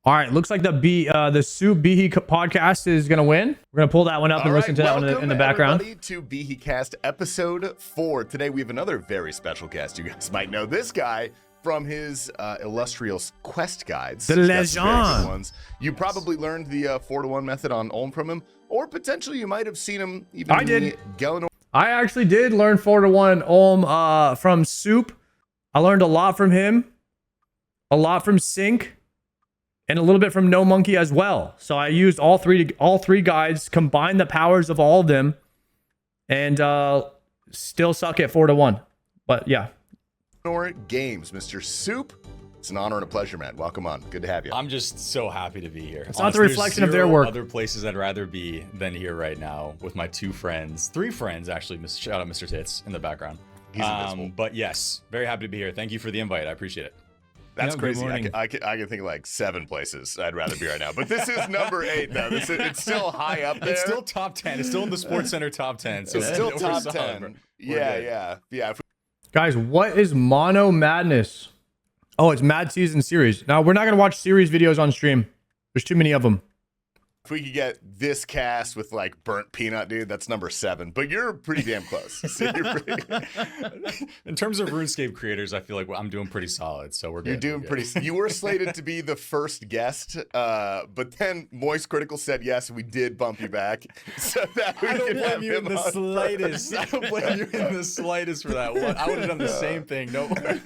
All right, looks like the Soup Behe podcast is gonna win. We're gonna pull that one up and listen to that one in the background. Welcome to BeheCast episode 4. Today we have another very special guest. You guys might know this guy from his illustrious quest guides. The legend. Ones. You probably learned the 4-to-1 method on Ulm from him, or potentially you might have seen him even I did. Gielinor. I actually did learn 4-to-1 Ulm from Soup. I learned a lot from him, a lot from Sync, and a little bit from No Monkey as well. So I used all three guides, combined the powers of all of them, and still suck at 4-to-1. But yeah. Games, Mr. Soup. It's an honor and a pleasure, man. Welcome on. Good to have you. I'm just so happy to be here. It's not the reflection of their work. Other places I'd rather be than here right now with my 2 friends, 3 friends actually. Shout out Mr. Tits in the background. He's invisible. But yes, very happy to be here. Thank you for the invite. I appreciate it. That's crazy. I can think of like 7 places I'd rather be right now. But this is number 8 now. It's still high up there. It's still top 10. It's still in the Sports Center top 10. So it's still top 10. Yeah. Guys, what is Mono Madness? Oh, it's Mad Season Series. Now, we're not going to watch series videos on stream. There's too many of them. If we could get this cast with like burnt peanut, dude, that's number 7. But you're pretty damn close. So In terms of RuneScape creators, I feel like I'm doing pretty solid. So we're good. You're doing pretty. You were slated to be the first guest, but then Moist Critical said yes, and we did bump you back. So that we I don't could have blame you in him the on slightest. first. I don't blame you in the slightest for that one. I would have done the same thing. Don't worry.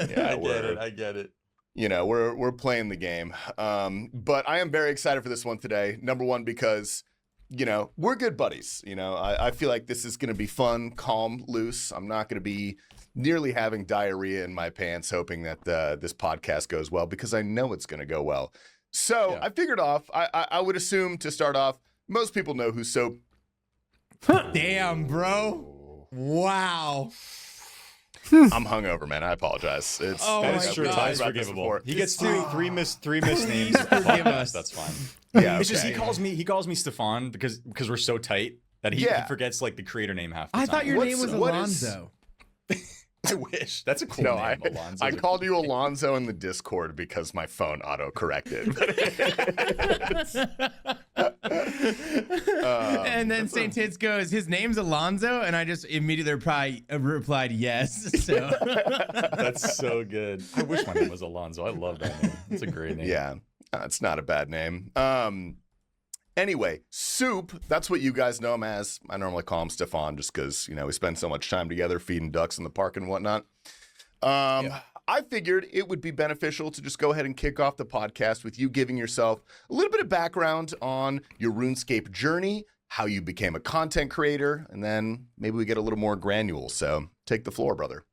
Yeah, I get it. You know, we're playing the game. But I am very excited for this one today. Number one, because, you know, we're good buddies. You know, I feel like this is going to be fun, calm, loose. I'm not going to be nearly having diarrhea in my pants, hoping that this podcast goes well, because I know it's going to go well. So I figured I would assume to start off, most people know who Soap. Damn, bro. Wow. I'm hungover, man. I apologize. That's true. It's forgivable. He gets three missed names. Forgive us. That's fine. Yeah, It's just he calls me Stefan because we're so tight that he forgets like the creator name half the time. I thought your name was what Alonzo. I wish. That's a cool No, name, Alonzo. I called you Alonzo in the Discord because my phone auto-corrected. And then St. Tits goes, his name's Alonzo, and I just immediately replied yes. So That's so good. I wish my name was Alonzo. I love that name. It's a great name. Yeah, it's not a bad name. Anyway, Soup, that's what you guys know him as. I normally call him Stefan just because, you know, we spend so much time together feeding ducks in the park and whatnot. I figured it would be beneficial to just go ahead and kick off the podcast with you giving yourself a little bit of background on your RuneScape journey, how you became a content creator, and then maybe we get a little more granular. So take the floor, brother.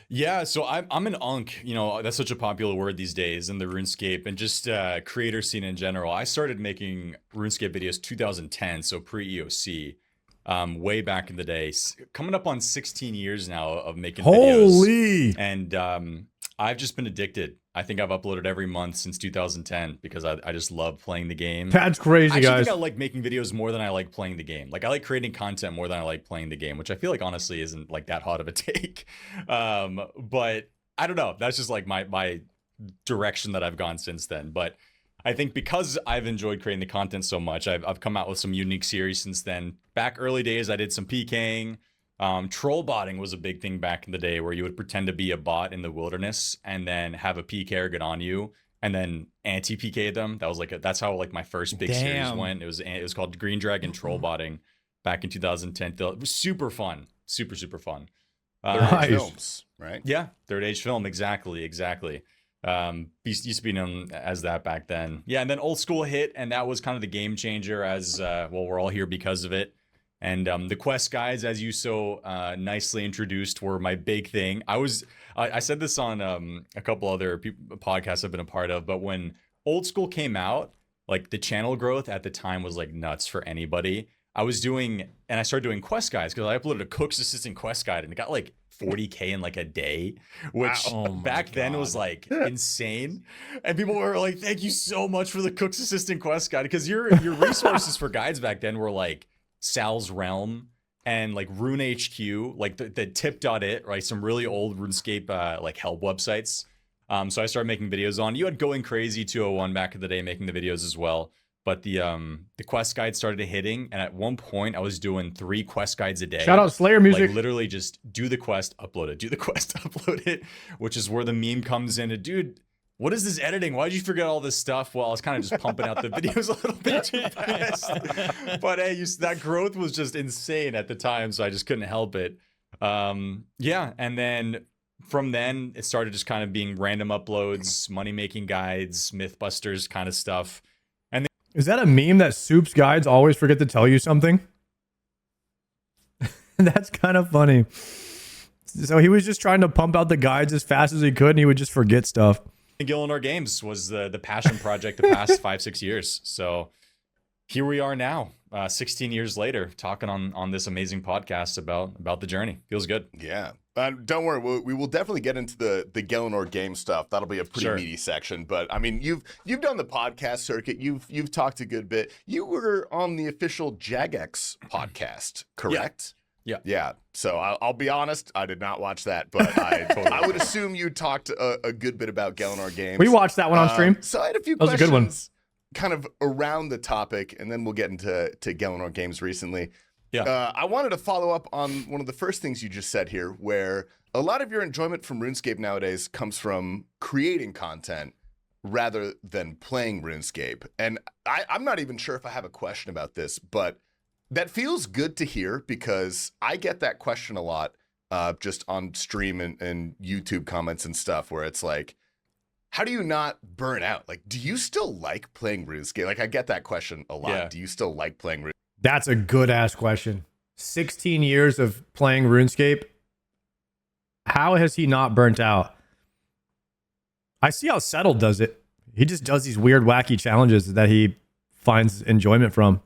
Yeah, so I'm an unk, you know, that's such a popular word these days in the RuneScape and just creator scene in general. I started making RuneScape videos 2010, so pre-EOC, way back in the day. Coming up on 16 years now of making videos. And I've just been addicted. I think I've uploaded every month since 2010 because I just love playing the game. That's crazy, guys. I think I like making videos more than I like playing the game. Like I like creating content more than I like playing the game, which I feel like honestly isn't like that hot of a take. But I don't know. That's just like my direction that I've gone since then. But I think because I've enjoyed creating the content so much, I've come out with some unique series since then. Back early days, I did some PKing. Troll botting was a big thing back in the day where you would pretend to be a bot in the wilderness and then have a PKer get on you and then anti-PK them. That was like that's how like my first big series went. It was called Green Dragon Troll botting back in 2010. It was super fun. Super fun. Third Age Films, right? Yeah, Third Age Film, exactly. Used to be known as that back then. Yeah, and then Old School hit, and that was kind of the game changer as, well, we're all here because of it. And the quest guides, as you so nicely introduced, were my big thing. I said this on a couple other podcasts I've been a part of, but when Old School came out, like the channel growth at the time was like nuts for anybody. I started doing quest guides because I uploaded a cook's assistant quest guide and it got like 40K in like a day, which back then was like insane. And people were like, thank you so much for the cook's assistant quest guide, because your resources for guides back then were like Sal's Realm and like Rune HQ, like the tip.it, right? Some really old RuneScape like help websites. So I started making videos on. You had Going Crazy 201 back in the day making the videos as well. But the quest guide started hitting, and at one point I was doing 3 quest guides a day. Shout out Slayer Music. Like literally just do the quest, upload it, do the quest, upload it, which is where the meme comes in. And dude, what is this editing? Why'd you forget all this stuff? Well, I was kind of just pumping out the videos a little bit too fast. But hey, that growth was just insane at the time, so I just couldn't help it. Yeah, and then from then it started just kind of being random uploads, money making guides, Mythbusters kind of stuff. Is that a meme that Soup's guides always forget to tell you something? That's kind of funny. So he was just trying to pump out the guides as fast as he could, and he would just forget stuff. Gielinor Games was the passion project the past 5-6 years. So here we are now, 16 years later, talking on this amazing podcast about the journey. Feels good. Yeah. Don't worry, we will definitely get into the Gielinor game stuff. That'll be a pretty meaty section. But I mean, you've done the podcast circuit. You've talked a good bit. You were on the official Jagex podcast, correct? Yeah. So I'll be honest, I did not watch that, but I would assume you talked a good bit about Gielinor games. We watched that one on stream. So I had a few that was questions a good one. kind of around the topic, and then we'll get into Gielinor games recently. Yeah. I wanted to follow up on one of the first things you just said here, where a lot of your enjoyment from RuneScape nowadays comes from creating content rather than playing RuneScape. And I'm not even sure if I have a question about this, but that feels good to hear because I get that question a lot just on stream and YouTube comments and stuff where it's like, how do you not burn out? Like, do you still like playing RuneScape? Like, I get that question a lot. Yeah. Do you still like playing RuneScape? That's a good ass question. 16 years of playing RuneScape. How has he not burnt out? I see how Settled does it. He just does these weird, wacky challenges that he finds enjoyment from.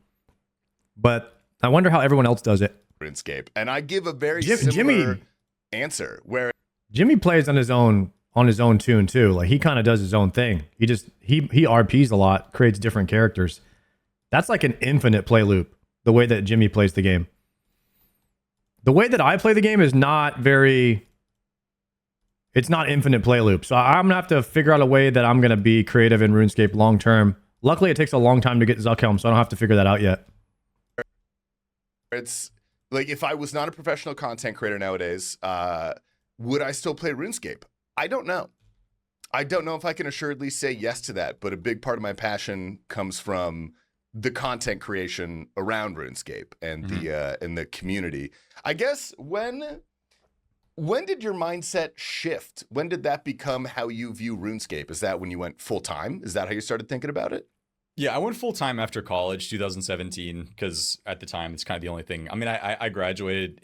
But I wonder how everyone else does it. RuneScape, and I give a very similar answer where Jimmy plays on his own tune too. Like he kind of does his own thing. He RPs a lot, creates different characters. That's like an infinite play loop. The way that Jimmy plays the game. The way that I play the game is not very. It's not infinite play loop. So I'm gonna have to figure out a way that I'm gonna be creative in RuneScape long term. Luckily, it takes a long time to get Zuckhelm, so I don't have to figure that out yet. it's like if I was not a professional content creator nowadays, would I still play RuneScape? I don't know. I don't know if I can assuredly say yes to that, but a big part of my passion comes from the content creation around RuneScape and the community. I guess when did your mindset shift? When did that become how you view RuneScape? Is that when you went full time? Is that how you started thinking about it? Yeah, I went full time after college, 2017, because at the time it's kind of the only thing. I mean, I graduated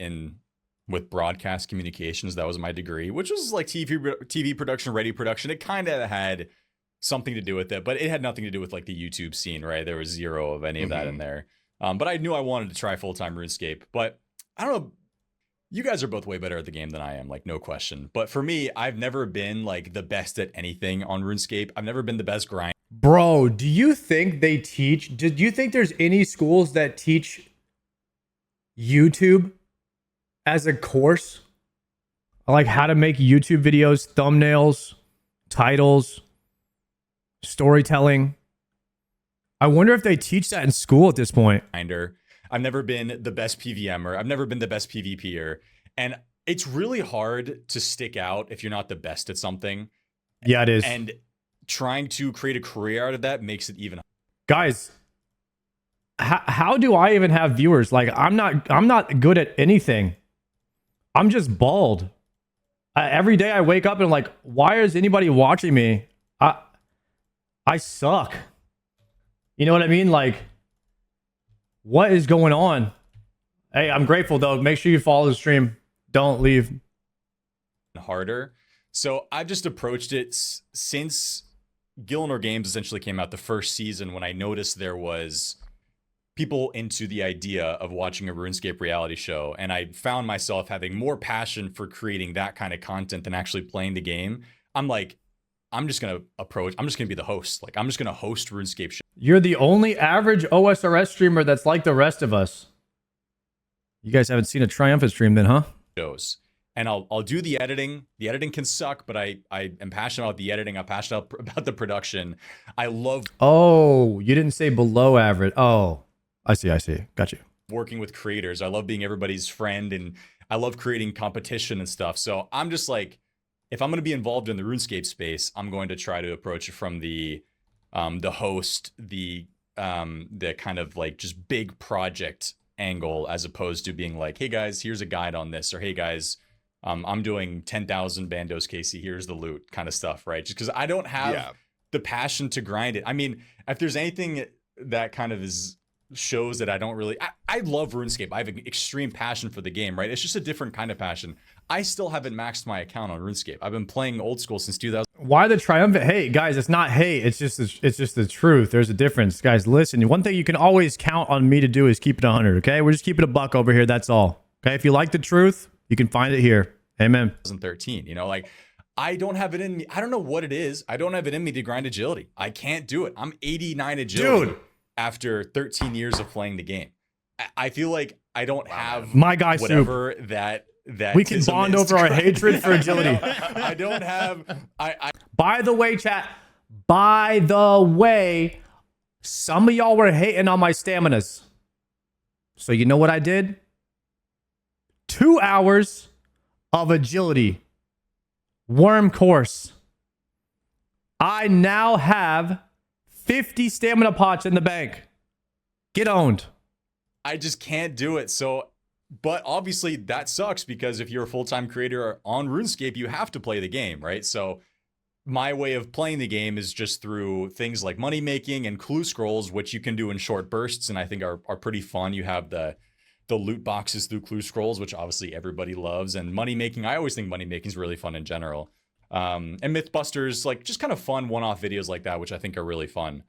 with broadcast communications. That was my degree, which was like TV production, radio production. It kind of had something to do with it, but it had nothing to do with like the YouTube scene, right? There was zero of any of that in there. But I knew I wanted to try full-time RuneScape. But I don't know. You guys are both way better at the game than I am, like no question. But for me, I've never been like the best at anything on RuneScape. I've never been the best grind. Bro, do you think they teach? Do you think there's any schools that teach YouTube as a course? Like how to make YouTube videos, thumbnails, titles, storytelling. I wonder if they teach that in school at this point. I've never been the best PVMer. I've never been the best PvPer. And it's really hard to stick out if you're not the best at something. Yeah, it is. And trying to create a career out of that makes it even. Guys, how do I even have viewers? Like I'm not good at anything. I'm just bald. Every day I wake up and I'm like, why is anybody watching me? I suck. You know what I mean? Like, what is going on? Hey, I'm grateful though. Make sure you follow the stream. Don't leave. Harder. So I've just approached it since Gielinor Games essentially came out the first season, when I noticed there was people into the idea of watching a RuneScape reality show. And I found myself having more passion for creating that kind of content than actually playing the game. I'm like, I'm just going to be the host. Like, I'm just going to host RuneScape shows. You're the only average OSRS streamer that's like the rest of us. You guys haven't seen a triumphant stream then, huh? and I'll do the editing. The editing can suck, but I am passionate about the editing. I'm passionate about the production. I love Oh, you didn't say below average. Oh, I see. Got you. working with creators. I love being everybody's friend, and I love creating competition and stuff. So I'm just like, if I'm going to be involved in the RuneScape space, I'm going to try to approach it from the host, the kind of like just big project angle, as opposed to being like, hey guys, here's a guide on this, or hey guys, I'm doing 10,000 bandos, Casey, here's the loot kind of stuff, right? Just because I don't have the passion to grind it. I mean, if there's anything that kind of shows that I don't really, I love RuneScape. I have an extreme passion for the game, right? It's just a different kind of passion. I still haven't maxed my account on RuneScape. I've been playing old school since 2000. Why the triumphant hate, guys? It's not hate. It's just the truth. There's a difference, guys. Listen, one thing you can always count on me to do is keep it 100. Okay, we're just keeping a buck over here. That's all. Okay, if you like the truth, you can find it here. Amen. 2013. You know, like I don't have it in me. I don't know what it is. I don't have it in me to grind agility. I can't do it. I'm 89 agility after 13 years of playing the game. I feel like I don't have my guy whatever Soup. that we can bond over our hatred for agility. I don't have. By the way, chat. By the way, some of y'all were hating on my staminas. So you know what I did? 2 hours of agility. Worm course. I now have 50 stamina pots in the bank. Get owned. I just can't do it. So, but obviously that sucks, because if you're a full-time creator on RuneScape, you have to play the game, right? So my way of playing the game is just through things like money making and clue scrolls, which you can do in short bursts, and I think are pretty fun. You have the loot boxes through clue scrolls, which obviously everybody loves, and money making. I always think money making is really fun in general. And Mythbusters, like just kind of fun one-off videos like that, which I think are really fun.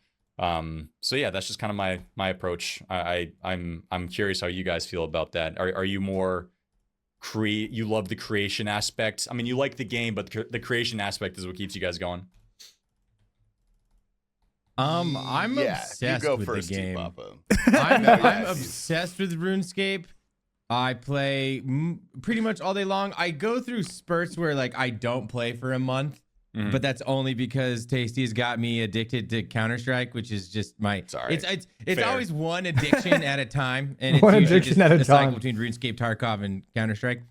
So yeah, that's just kind of my approach. I'm curious how you guys feel about that. Are you more you love the creation aspect? I mean, you like the game, but the creation aspect is what keeps you guys going. I'm obsessed you go with first, the game. Papa. I'm obsessed with RuneScape. I play pretty much all day long. I go through spurts where like I don't play for a month. But that's only because Tasty's got me addicted to Counter-Strike, which is just my. Sorry. It's always one addiction at a time, and it's One usually addiction just at a a cycle time. between RuneScape, Tarkov, and Counter-Strike.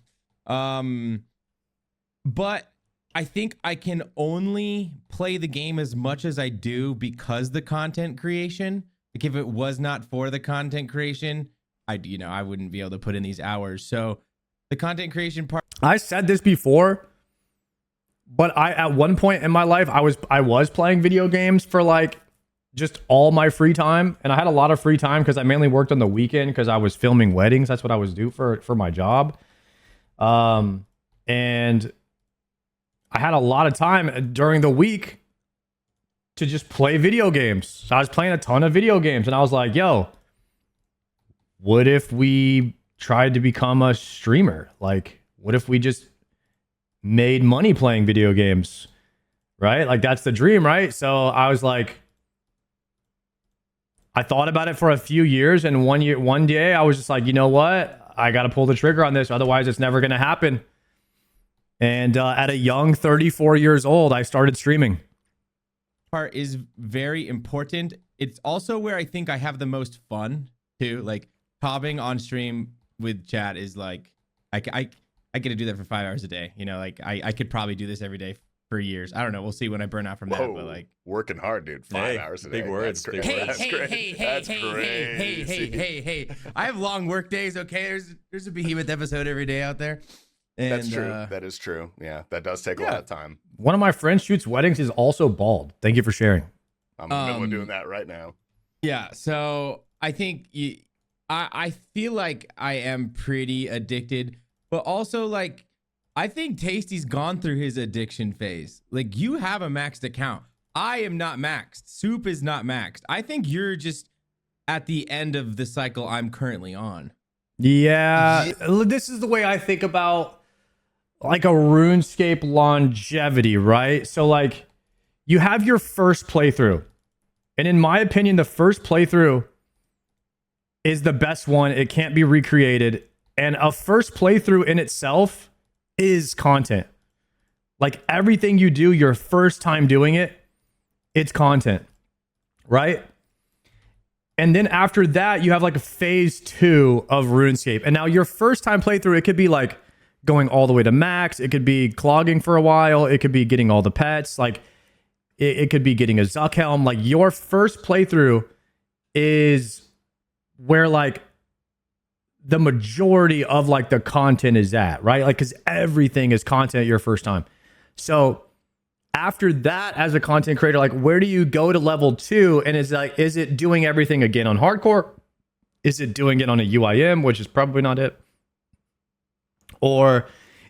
But I think I can only play the game as much as I do because the content creation. Like if it was not for the content creation, I wouldn't be able to put in these hours. So the content creation part. I said this before. But at one point in my life, I was playing video games for like just all my free time, and I had a lot of free time because I mainly worked on the weekend because I was filming weddings. That's what I was doing for my job, and I had a lot of time during the week to just play video games. So I was playing a ton of video games, and I was like, "Yo, what if we tried to become a streamer? Like, what if we just made money playing video games?" Right? Like that's the dream, right? So I was like, I thought about it for a few years, and one day I was just like, you know what? I got to pull the trigger on this. Otherwise it's never going to happen. And at a young 34 years old, I started streaming. Part is very important. It's also where I think I have the most fun too. Like popping on stream with chat is like, I get to do that for 5 hours a day. You know, like I could probably do this every day for years. I don't know. We'll see when I burn out from that. But like working hard, dude. 5 hours a day. Big words. That's Big That's words. Hey. I have long work days. Okay, there's a Behemoth episode every day out there. And, That's true. That is true. Yeah, that does take a lot of time. One of my friends shoots weddings. Is also bald. Thank you for sharing. I'm in the middle of doing that right now. Yeah. So I think I feel like I am pretty addicted, but also like I think Tasty's gone through his addiction phase. Like you have a maxed account. I am not maxed. Soup is not maxed. I think you're just at the end of the cycle I'm currently on. Yeah, this is the way I think about like a RuneScape longevity, right? So like you have your first playthrough. And in my opinion, the first playthrough is the best one. It can't be recreated. And a first playthrough in itself is content. Like everything you do your first time doing it, it's content, right? And then after that, you have like a phase 2 of RuneScape. And now your first time playthrough, it could be like going all the way to max. It could be clogging for a while. It could be getting all the pets. Like it could be getting a Zuck helm. Like your first playthrough is where like the majority of like the content is at, right? Like, cause everything is content your first time. So after that, as a content creator, like where do you go to level 2? And is like, is it doing everything again on hardcore? Is it doing it on a UIM, which is probably not it? Or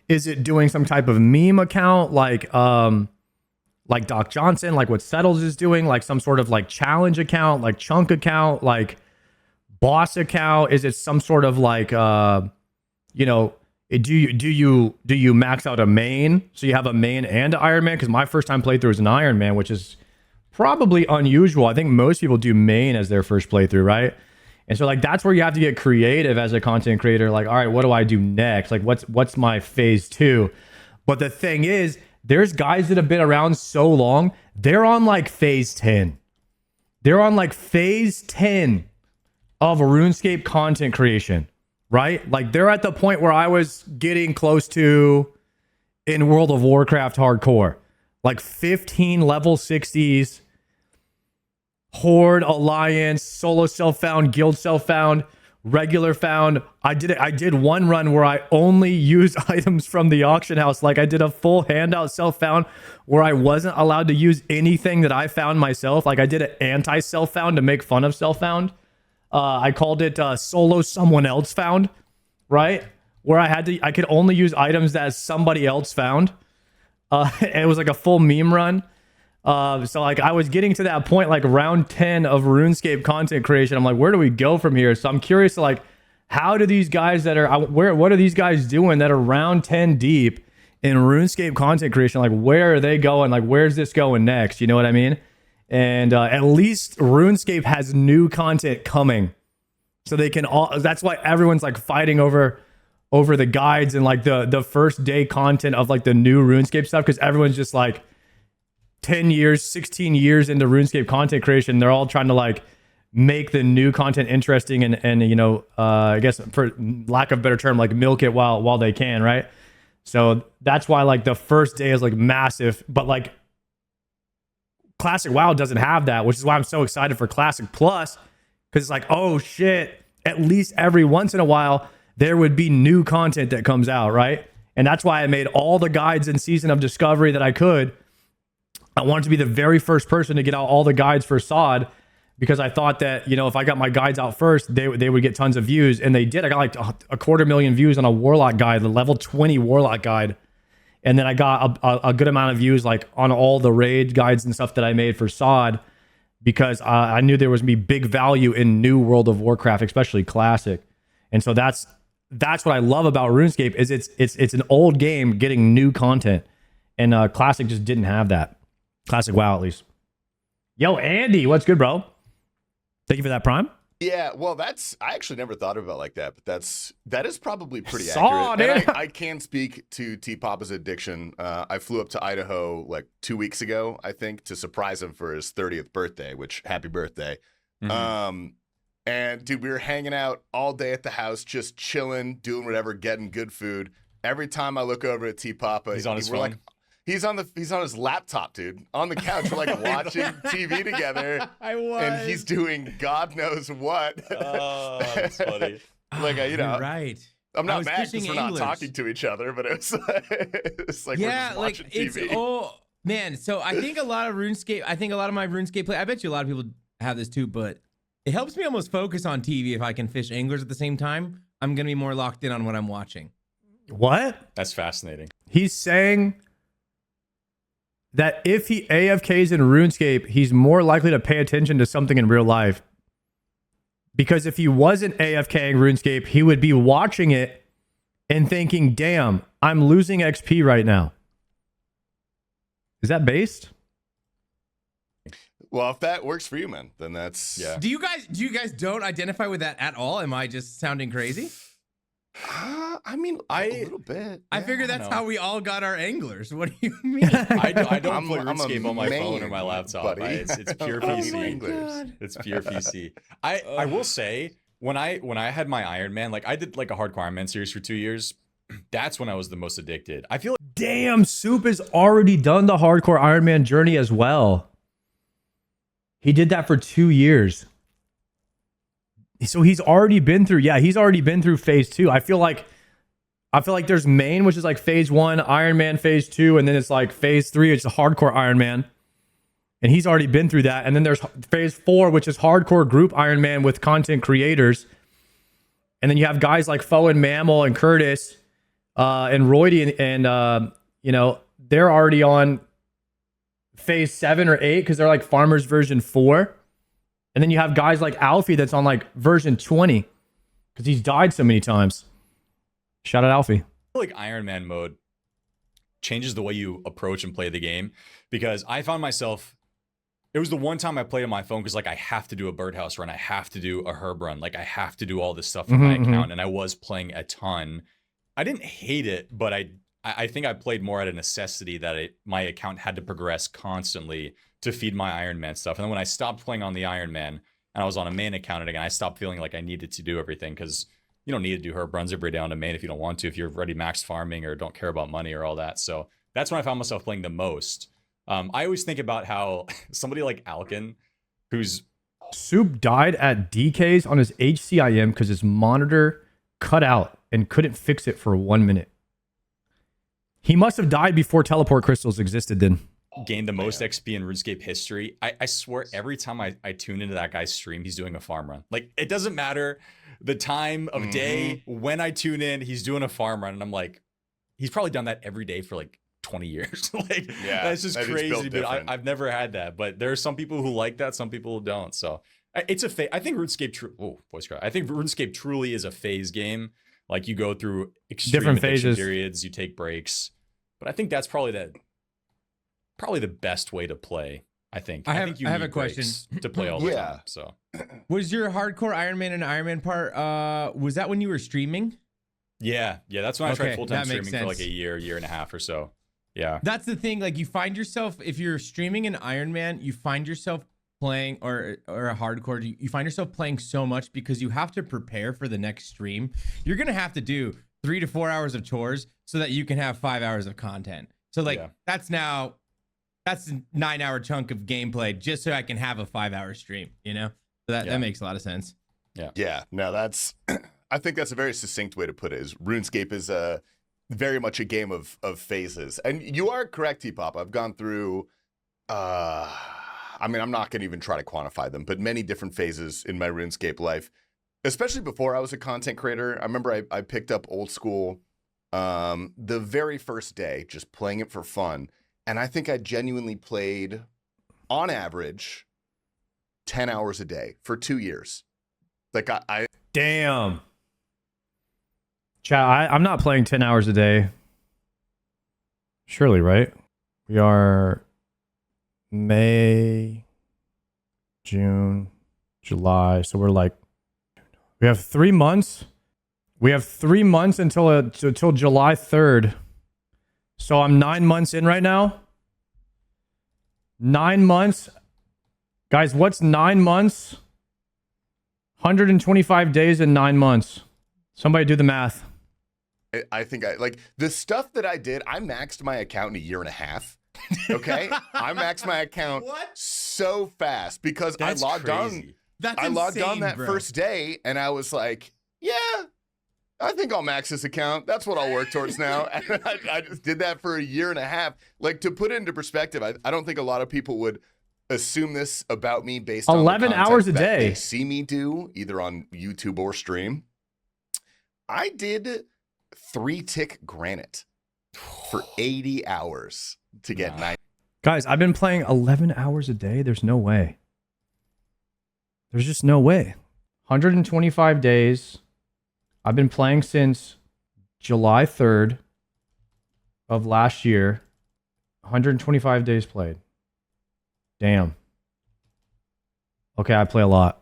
is it doing some type of meme account like Doc Johnson, like what Settles is doing, like some sort of like challenge account, like chunk account, like boss account? Is it some sort of like you know, do you max out a main so you have a main and an Ironman? Because my first time playthrough is an Ironman, which is probably unusual. I think most people do main as their first playthrough, right? And so like that's where you have to get creative as a content creator. Like, all right, what do I do next? Like what's my phase 2? But the thing is, there's guys that have been around so long, they're on like phase 10. They're on like phase 10 of RuneScape content creation, right? Like they're at the point where I was getting close to in World of Warcraft hardcore, like 15 level 60s, Horde, Alliance, solo self-found, guild self-found, regular found. I did one run where I only used items from the auction house. Like I did a full handout self-found where I wasn't allowed to use anything that I found myself. Like I did an anti-self-found to make fun of self-found. I called it solo someone else found, right? Where I could only use items that somebody else found. It was like a full meme run. So like I was getting to that point, like round 10 of RuneScape content creation. I'm like, where do we go from here? So I'm curious to like, how do these guys that are what are these guys doing that are round 10 deep in RuneScape content creation? Like, where are they going? Like, where's this going next? You know what I mean? And at least RuneScape has new content coming, so they can all. That's why everyone's like fighting over the guides and like the first day content of like the new RuneScape stuff, because everyone's just like 10 years, 16 years into RuneScape content creation. They're all trying to like make the new content interesting and you know, I guess for lack of a better term, like milk it while they can, right? So that's why like the first day is like massive, but like Classic WoW doesn't have that, which is why I'm so excited for Classic Plus, because it's like, oh shit, at least every once in a while there would be new content that comes out, right? And that's why I made all the guides in Season of Discovery that I could. I wanted to be the very first person to get out all the guides for SOD, because I thought that, you know, if I got my guides out first, they would get tons of views, and they did. I got like 250,000 views on a Warlock guide, the level 20 Warlock guide. And then I got a good amount of views like on all the raid guides and stuff that I made for SOD, because I knew there was going to be big value in new World of Warcraft, especially Classic. And so that's what I love about RuneScape is it's an old game getting new content, and Classic just didn't have that. Classic WoW, at least. Yo, Andy, what's good, bro? Thank you for that Prime. Yeah, well, I actually never thought about it like that, but that is probably pretty Saw accurate. it. And I can speak to T Papa's addiction. I flew up to Idaho like 2 weeks ago, I think, to surprise him for his 30th birthday, which happy birthday. Mm-hmm. And dude, we were hanging out all day at the house, just chilling, doing whatever, getting good food. Every time I look over at T Papa, He's on his phone. like, he's on his laptop, dude, on the couch. We're like watching TV together. I was. And he's doing God knows what. Oh, that's funny. Like, you know, You're right. I'm I not was mad because fishing we're not anglers. talking to each other, but it's like we're Yeah, just like watching it's TV. man. So I think a lot of RuneScape. I think a lot of my RuneScape play. I bet you a lot of people have this too, but it helps me almost focus on TV if I can fish anglers at the same time. I'm gonna be more locked in on what I'm watching. What? That's fascinating. He's saying that if he AFKs in RuneScape, he's more likely to pay attention to something in real life. Because if he wasn't AFKing RuneScape, he would be watching it and thinking, damn, I'm losing XP right now. Is that based? Well, if that works for you, man, then that's Yeah. Do you guys don't identify with that at all? Am I just sounding crazy? I mean, a little bit. I Yeah. figure that's how we all got our anglers. What do you mean? I don't I'm- play I'm a RuneScape on my phone or my man, laptop. buddy. It's pure I'm PC. anglers. It's pure PC. I will say when I had my Ironman, like I did like a hardcore Ironman series for 2 years. That's when I was the most addicted. I feel like Damn, Soup has already done the hardcore Ironman journey as well. He did that for 2 years. So he's already been through, he's already been through phase 2. I feel like there's main, which is like phase 1, Ironman phase 2, and then it's like phase 3, it's a hardcore Ironman. And he's already been through that. And then there's phase 4, which is hardcore group Ironman with content creators. And then you have guys like Foe and Mammal and Curtis and Roydy and you know, they're already on phase 7 or 8 because they're like Farmers version 4. And then you have guys like Alfie that's on like version 20 because he's died so many times. Shout out Alfie. like Ironman mode changes the way you approach and play the game, because I found myself, it was the one time I played on my phone because like I have to do a birdhouse run, I have to do a herb run, like I have to do all this stuff for my account, and I was playing a ton. I didn't hate it, but I think I played more out of necessity that my account had to progress constantly to feed my Ironman stuff. And then when I stopped playing on the Ironman and I was on a main account again, I stopped feeling like I needed to do everything, because you don't need to do herb runs every day on a main if you don't want to, if you're already maxed farming or don't care about money or all that. So that's when I found myself playing the most. I always think about how somebody like Alkin, who's Soup died at DK's on his HCIM because his monitor cut out and couldn't fix it for 1 minute. He must have died before teleport crystals existed then. gained the most XP in RuneScape history, I swear every time I tune into that guy's stream, he's doing a farm run. Like, it doesn't matter the time of day, when I tune in, he's doing a farm run. And I'm like, he's probably done that every day for like 20 years. Like, Yeah, that's just that is crazy. built But different. I've never had that. But there are some people who like that, some people who don't. So it's a I think RuneScape, voice cry. I think RuneScape truly is a phase game. Like, you go through extreme Different addiction phases. periods, you take breaks. But I think that's probably the best way to play. I think. I have need a question. breaks to play all the Yeah. time. So Was your hardcore Ironman and Ironman part, was that when you were streaming? yeah, that's when I tried Okay, full-time that makes streaming for like sense. a year and a half or so. Yeah. That's the thing. Like, you find yourself, if you're streaming an Ironman, you find yourself playing, or a hardcore, you find yourself playing so much because you have to prepare for the next stream. You're going to have to do 3 to 4 hours of chores so that you can have 5 hours of content. So like, Yeah. that's a 9-hour chunk of gameplay just so I can have a 5-hour stream, you know? So that makes a lot of sense. Yeah, no, that's. I think that's a very succinct way to put it. Is RuneScape is very much a game of phases, and you are correct, T-Pop. I've gone through. I mean, I'm not going to even try to quantify them, but many different phases in my RuneScape life, especially before I was a content creator. I remember I picked up old school the very first day, just playing it for fun, and I think I genuinely played, on average, 10 hours a day for 2 years. Like I Damn. Chat, I'm not playing 10 hours a day. Surely, right? We are May, June, July. So we're like, we have 3 months. We have 3 months until July 3rd. So I'm 9 months in right now. 9 months. Guys, what's 9 months? 125 days and 9 months. Somebody do the math. I think like the stuff that I did, I maxed my account in a year and a half. Okay? I maxed my account so fast because That's I logged on. crazy. That's I logged on insane, that bro. first day and I was like, yeah, I think I'll max this account. That's what I'll work towards now. And I just did that for a year and a half. Like, to put it into perspective, I don't think a lot of people would assume this about me based on the 11 content hours a that day. they see me do either on YouTube or stream. I did 3-tick granite for 80 hours to get 9. Guys, I've been playing 11 hours a day. There's no way. There's just no way. 125 days. I've been playing since July 3rd of last year. 125 days played. Damn. Okay, I play a lot.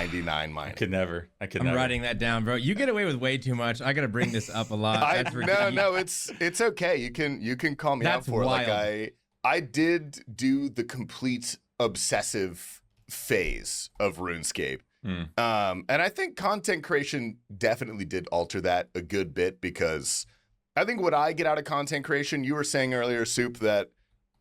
99 mining. I could never. I'm writing that down, bro. You get away with way too much. I gotta bring this up a lot. That's ridiculous. No, it's okay. You can call me out for wild. it. Like I did do the complete obsessive phase of RuneScape. And I think content creation definitely did alter that a good bit, because I think what I get out of content creation, you were saying earlier, Soup, that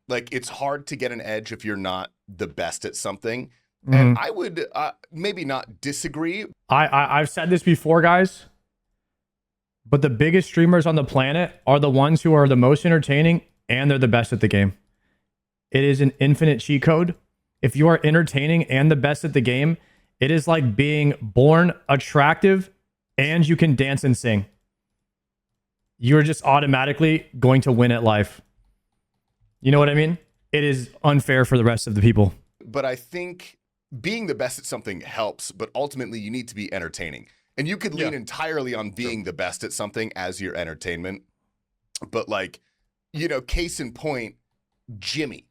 like it's hard to get an edge if you're not the best at something. And I would maybe not disagree. I've said this before, guys, but the biggest streamers on the planet are the ones who are the most entertaining and they're the best at the game. It is an infinite cheat code. If you are entertaining and the best at the game, it is like being born attractive and you can dance and sing. You're just automatically going to win at life. You know what I mean? It is unfair for the rest of the people. But I think being the best at something helps, but ultimately you need to be entertaining. And you could lean entirely on being the best at something as your entertainment. But like, you know, case in point, Jimmy.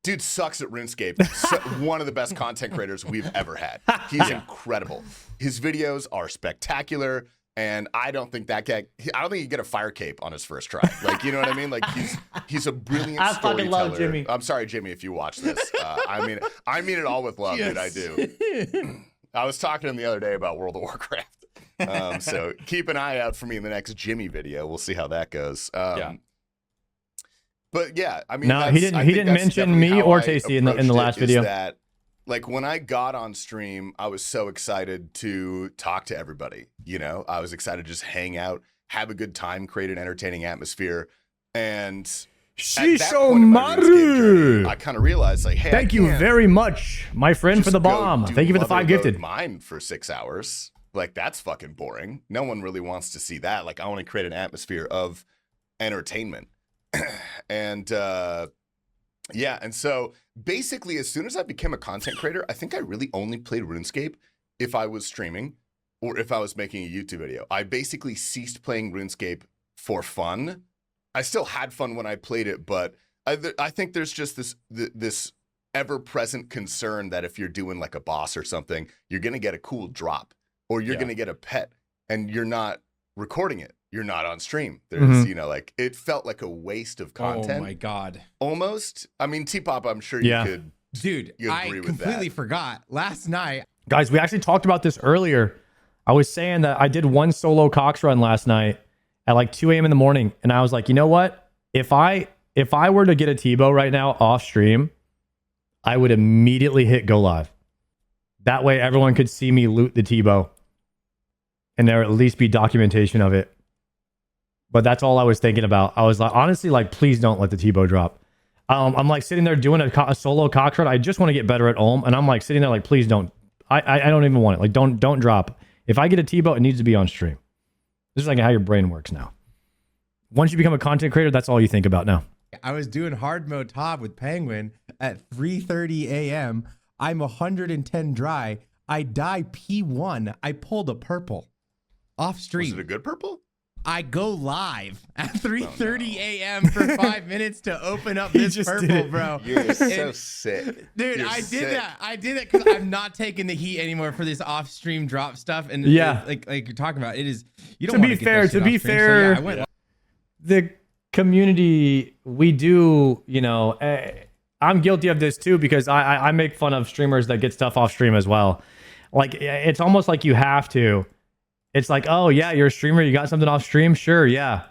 Dude sucks at RuneScape. One of the best content creators we've ever had. He's incredible. His videos are spectacular. And I don't think that guy, I don't think he'd get a fire cape on his first try. Like, you know what I mean? Like he's a brilliant I storyteller. fucking love Jimmy. I'm sorry, Jimmy, if you watch this. I mean it all with love, dude. I do. I was talking to him the other day about World of Warcraft. So keep an eye out for me in the next Jimmy video. We'll see how that goes. But yeah, I mean, no, he didn't mention me or Tasty in the last video. That, like when I got on stream, I was so excited to talk to everybody. You know, I was excited to just hang out, have a good time, create an entertaining atmosphere. And Shiso Maru, I kind of realized, like, hey, thank you very much, my friend, for the bomb. Thank you for the 5 gifted. Mine for 6 hours. Like, that's fucking boring. No one really wants to see that. Like, I want to create an atmosphere of entertainment. And yeah, and so basically, as soon as I became a content creator, I think I really only played RuneScape if I was streaming or if I was making a YouTube video. I basically ceased playing RuneScape for fun. I still had fun when I played it, but I think there's just this ever-present concern that if you're doing like a boss or something, you're gonna get a cool drop or you're gonna get a pet, and you're not recording it. You're not on stream. There's, you know, like it felt like a waste of content. Oh my God. Almost. I mean, T-Pop, I'm sure you could. Dude, I completely forgot. Last night. Guys, we actually talked about this earlier. I was saying that I did one solo Cox run last night at like 2 a.m. in the morning. And I was like, you know what? If I were to get a Tebow right now off stream, I would immediately hit go live. That way everyone could see me loot the Tebow. And there at least be documentation of it. But that's all I was thinking about. I was like, honestly, like, please don't let the Tebow drop. I'm like sitting there doing a solo Cox run. I just want to get better at Ulm. And I'm like sitting there like, please don't. I don't even want it. Like, don't drop. If I get a Tebow, it needs to be on stream. This is like how your brain works now. Once you become a content creator, that's all you think about now. I was doing hard mode top with Penguin at 3:30 a.m. I'm 110 dry. I die P1. I pulled a purple off stream. Was it a good purple? I go live at 3:30 a.m. for 5 minutes to open up this purple, bro. You're so sick. Dude, You're I sick. did that. I did that because I'm not taking the heat anymore for this off-stream drop stuff. And like you're talking about, it is. You don't. To be fair, the community, we do. You know, I'm guilty of this too because I make fun of streamers that get stuff off stream as well. Like it's almost like you have to. It's like, oh yeah, you're a streamer. You got something off stream? Sure, yeah,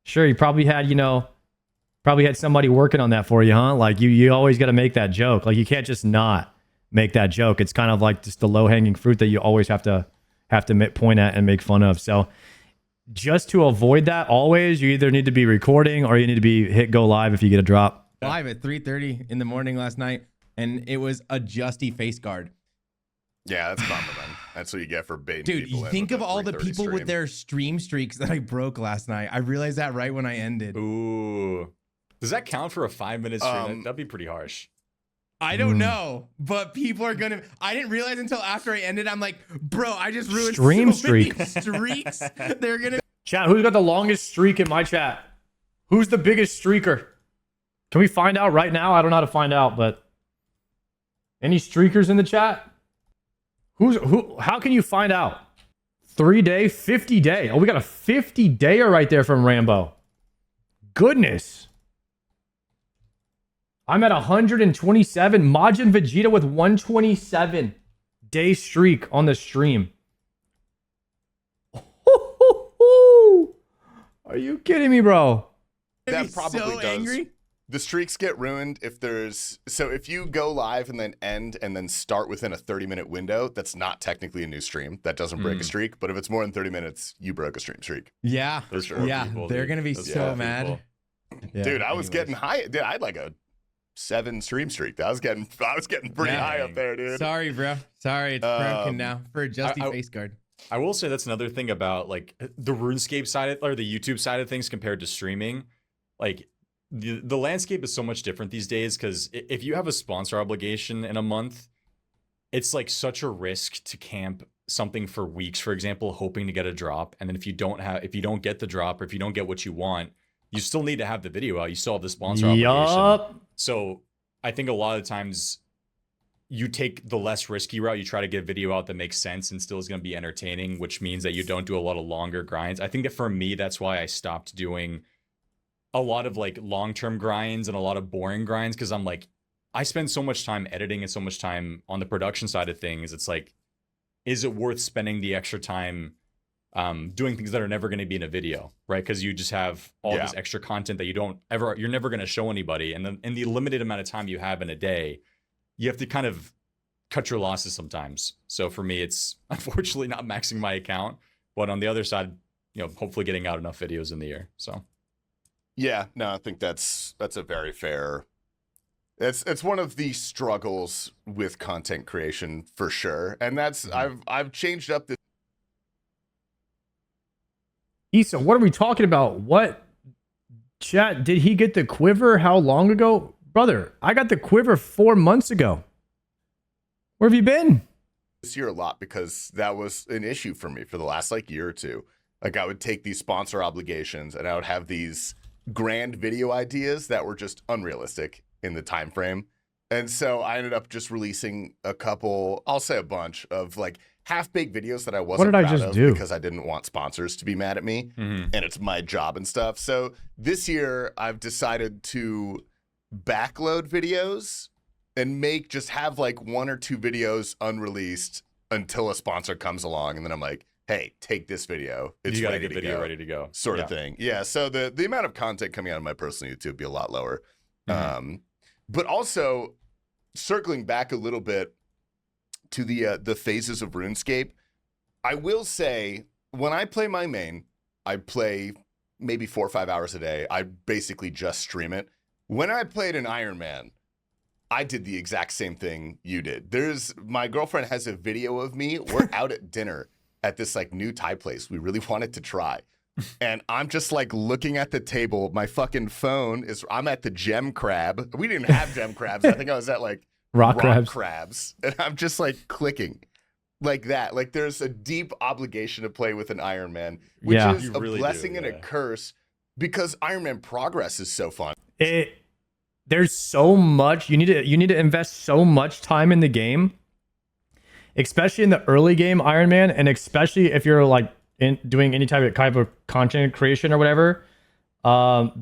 sure. You probably had, somebody working on that for you, huh? Like you always got to make that joke. Like you can't just not make that joke. It's kind of like just the low hanging fruit that you always have to point at and make fun of. So just to avoid that, always you either need to be recording or you need to be hit go live if you get a drop. Live at 3:30 in the morning last night, and it was a Justy face guard. Yeah, that's bummer, man. That's what you get for baiting Dude, people you in think with of a all the 3:30 people stream. with their stream streaks that I broke last night. I realized that right when I ended. Ooh. Does that count for a 5-minute stream? That'd be pretty harsh. I don't know, but people are gonna. I didn't realize until after I ended. I'm like, bro, I just ruined Stream so many streak. streaks. They're gonna. Chat, who's got the longest streak in my chat? Who's the biggest streaker? Can we find out right now? I don't know how to find out, but any streakers in the chat? Who? How can you find out? 3-day, 50-day. Oh, we got a 50-dayer right there from Rambo. Goodness. I'm at 127. Majin Vegeta with 127-day streak on the stream. Are you kidding me, bro? That probably so does. angry. The streaks get ruined if you go live and then end and then start within a 30-minute window, that's not technically a new stream. That doesn't break a streak. But if it's more than 30 minutes, you broke a stream streak. Yeah. For sure. Yeah. People, They're dude. going to be Those so people. mad. Yeah, Dude, I was anyways. getting high. Dude, I had like a 7 stream streak. I was getting pretty high up there, dude. Sorry, bro. Sorry, it's broken now for Justy I- face guard. I will say that's another thing about like the RuneScape side or the YouTube side of things compared to streaming. Like the landscape is so much different these days because if you have a sponsor obligation in a month, it's like such a risk to camp something for weeks, for example, hoping to get a drop. And then if you don't get the drop or if you don't get what you want, you still need to have the video out. You still have the sponsor obligation. So I think a lot of times you take the less risky route. You try to get a video out that makes sense and still is going to be entertaining, which means that you don't do a lot of longer grinds. I think that for me, that's why I stopped doing a lot of like long-term grinds and a lot of boring grinds. Cause I'm like, I spend so much time editing and so much time on the production side of things. It's like, is it worth spending the extra time doing things that are never going to be in a video, right? Because you just have all this extra content that you're never going to show anybody. And then in the limited amount of time you have in a day, you have to kind of cut your losses sometimes. So for me, it's unfortunately not maxing my account, but on the other side, hopefully getting out enough videos in the year. So Yeah, no, I think that's a very fair. It's one of the struggles with content creation for sure, and that's I've changed up the. Issa, what are we talking about? What chat? Did he get the quiver? How long ago? Brother, I got the quiver 4 months ago. Where have you been? This year a lot because that was an issue for me for the last year or two. Like I would take these sponsor obligations and I would have these grand video ideas that were just unrealistic in the time frame. And so I ended up just releasing a couple, I'll say a bunch of half-baked videos that I wasn't proud of because I didn't want sponsors to be mad at me and it's my job and stuff. So this year I've decided to backload videos and have 1 or 2 videos unreleased until a sponsor comes along. And then I'm like, hey, take this video. It's you got ready a good video ready to go. Sort of thing. Yeah. So the amount of content coming out of my personal YouTube would be a lot lower. But also circling back a little bit to the phases of RuneScape, I will say when I play my main, I play maybe 4 or 5 hours a day. I basically just stream it. When I played an Ironman, I did the exact same thing you did. My girlfriend has a video of me. We're out at dinner at this new Thai place we really wanted to try. And I'm just looking at the table. My fucking phone I'm at the gem crab. We didn't have gem crabs. I think I was at rock crabs. And I'm just clicking like that. There's a deep obligation to play with an Ironman, which is a blessing and a curse because Ironman progress is so fun. There's so much you need to invest so much time in the game, especially in the early game Ironman, and especially if you're doing any type of content creation or whatever,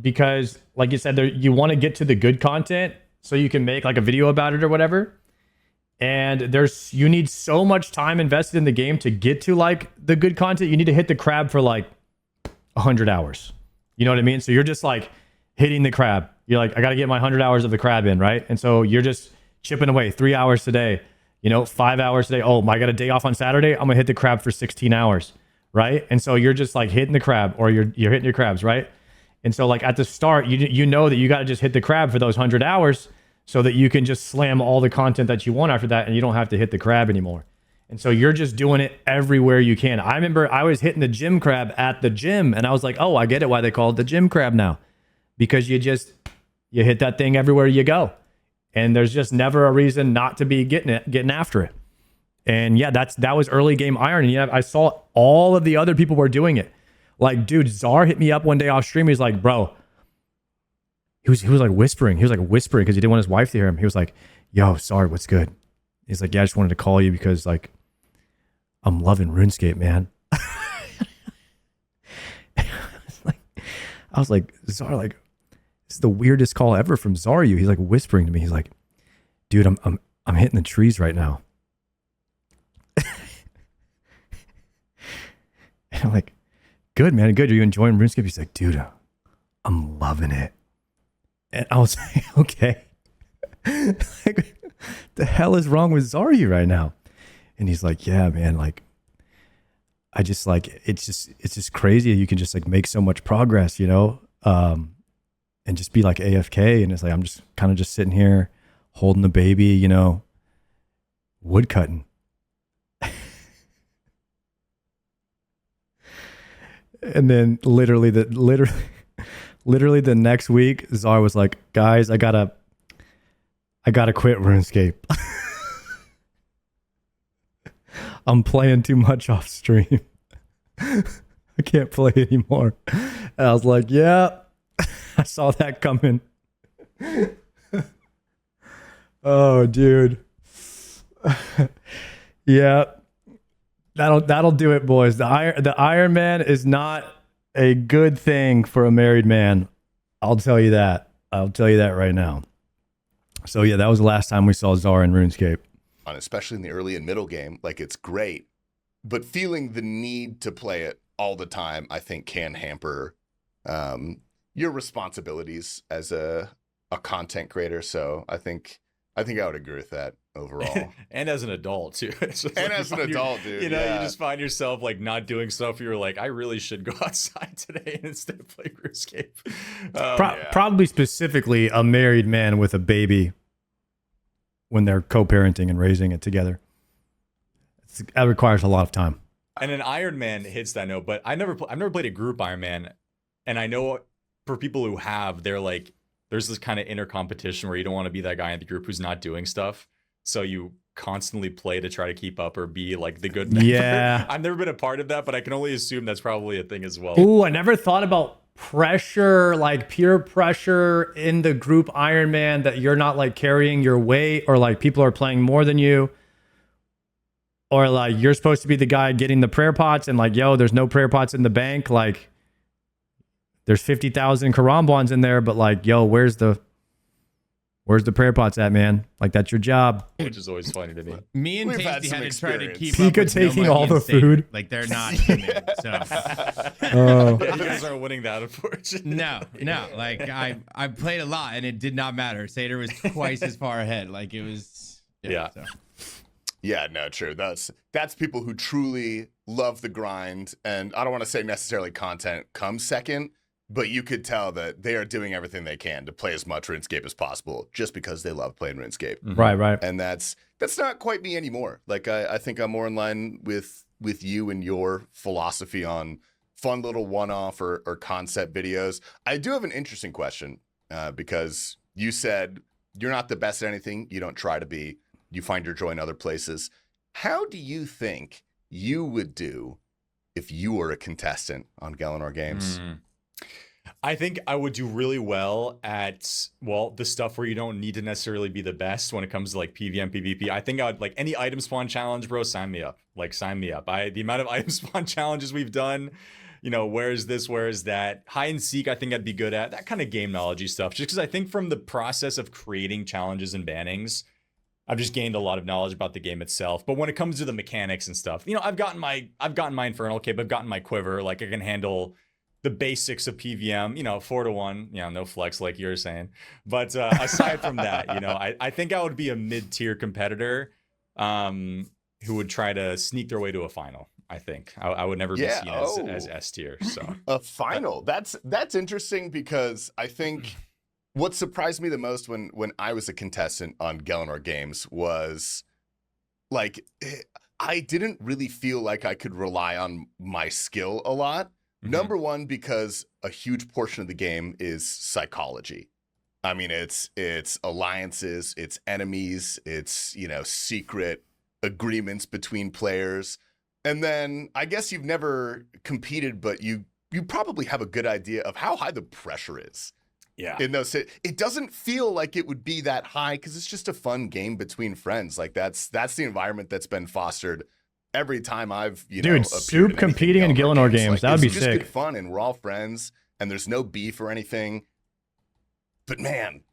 because like you said, you want to get to the good content so you can make a video about it or whatever. And you need so much time invested in the game to get to the good content. You need to hit the crab for 100 hours. You know what I mean? So you're just hitting the crab. You're I got to get my 100 hours of the crab in, right? And so you're just chipping away 3 hours today, 5 hours today. Oh, I got a day off on Saturday. I'm gonna hit the crab for 16 hours, right? And so you're just hitting the crab, or you're hitting your crabs, right? And so at the start, you know that you got to just hit the crab for those 100 hours so that you can just slam all the content that you want after that, and you don't have to hit the crab anymore. And so you're just doing it everywhere you can. I remember I was hitting the gym crab at the gym, and I was like, oh, I get it why they call it the gym crab now, because you hit that thing everywhere you go, and there's just never a reason not to be getting after it. And yeah, that was early game Iron. And yeah, I saw all of the other people were doing it. Dude, Czar hit me up one day off stream. He's like, bro, he was whispering. He was whispering because he didn't want his wife to hear him. He was like, yo, Czar, what's good? He's like, yeah, I just wanted to call you because I'm loving RuneScape, man. I was like, Zar, like, this is the weirdest call ever from Zaryu. He's like whispering to me. He's like, dude, I'm hitting the trees right now. And I'm like, good, man, good. Are you enjoying RuneScape? He's like, dude, I'm loving it. And I was like, okay. Like, the hell is wrong with Zaryu right now? And he's like, yeah, man, like, I just like, it's just crazy. You can just like make so much progress, you know? And just be like AFK. And it's like, I'm just kind of just sitting here holding the baby, you know, wood cutting. And then literally the next week, Zar was like, guys, I gotta quit RuneScape. I'm playing too much off stream. I can't play anymore. And I was like, yeah, I saw that coming. Oh, dude. Yeah. That'll do it, boys. The Ironman is not a good thing for a married man. I'll tell you that. I'll tell you that right now. So yeah, that was the last time we saw Zar in RuneScape. Especially in the early and middle game, like it's great, but feeling the need to play it all the time, I think, can hamper your responsibilities as a content creator. So I think I would agree with that overall. And as an adult too. It's just And like as an adult, dude. You know, yeah. you just find yourself like not doing stuff. You're like, I really should go outside today and instead play RuneScape. Probably specifically a married man with a baby when they're co-parenting and raising it together. That requires a lot of time. And an Ironman hits that note, but I've never played a group Ironman, and I know for people who have, they're like, there's this kind of inner competition where you don't want to be that guy in the group who's not doing stuff, so you constantly play to try to keep up or be like the good member. Yeah. I've never been a part of that, but I can only assume that's probably a thing as well. Ooh, I never thought about pressure, like peer pressure in the group Ironman, that you're not like carrying your weight, or like people are playing more than you, or like you're supposed to be the guy getting the prayer pots and like, yo, there's no prayer pots in the bank. Like there's 50,000 Karambwans in there, but like, yo, where's the prayer pots at, man? Like that's your job. Which is always funny to me. Me and We've had Tasty some had to try to experience. keep Tika up with taking No all Monkey the and Satan. food. Like they're not human. So Oh, Yeah, you guys aren't winning that, unfortunately. no. Like I played a lot and it did not matter. Sater was twice as far ahead. Like it was. Yeah. So. Yeah, no, true. That's people who truly love the grind, and I don't want to say necessarily content comes second, but you could tell that they are doing everything they can to play as much RuneScape as possible just because they love playing RuneScape. Mhm. right. And that's not quite me anymore. Like I think I'm more in line with you and your philosophy on fun little one-off or concept videos. I do have an interesting question because you said you're not the best at anything. You don't try to be. You find your joy in other places. How do you think you would do if you were a contestant on Gielinor Games? I think I would do really well at, well, the stuff where you don't need to necessarily be the best when it comes to like PvM, PvP. I think I would, like, any item spawn challenge, bro, sign me up. Like, sign me up. The amount of item spawn challenges we've done, you know, where is this, where is that? Hide and seek, I think I'd be good at. That kind of game knowledge-y stuff. Just because I think from the process of creating challenges and bannings, I've just gained a lot of knowledge about the game itself. But when it comes to the mechanics and stuff, you know, I've gotten my Infernal Cape, I've gotten my Quiver, like I can handle the basics of PvM, you know, 4-1, you know, no flex like you're saying. But aside from that, you know, I think I would be a mid-tier competitor who would try to sneak their way to a final. I think I would never be seen as S tier. So A final. That's interesting because I think what surprised me the most when I was a contestant on Gielinor Games was like I didn't really feel like I could rely on my skill a lot. Mm-hmm. Number one, because a huge portion of the game is psychology. I mean, it's alliances, it's enemies, it's, you know, secret agreements between players. And then I guess you've never competed, but you probably have a good idea of how high the pressure is. yeah. In those, it doesn't feel like it would be that high because it's just a fun game between friends. Like that's the environment that's been fostered every time I've Dude, appeared Soup in competing in anything Gielinor games, like, that would be it's just sick. good fun, and we're all friends, and there's no beef or anything. But man,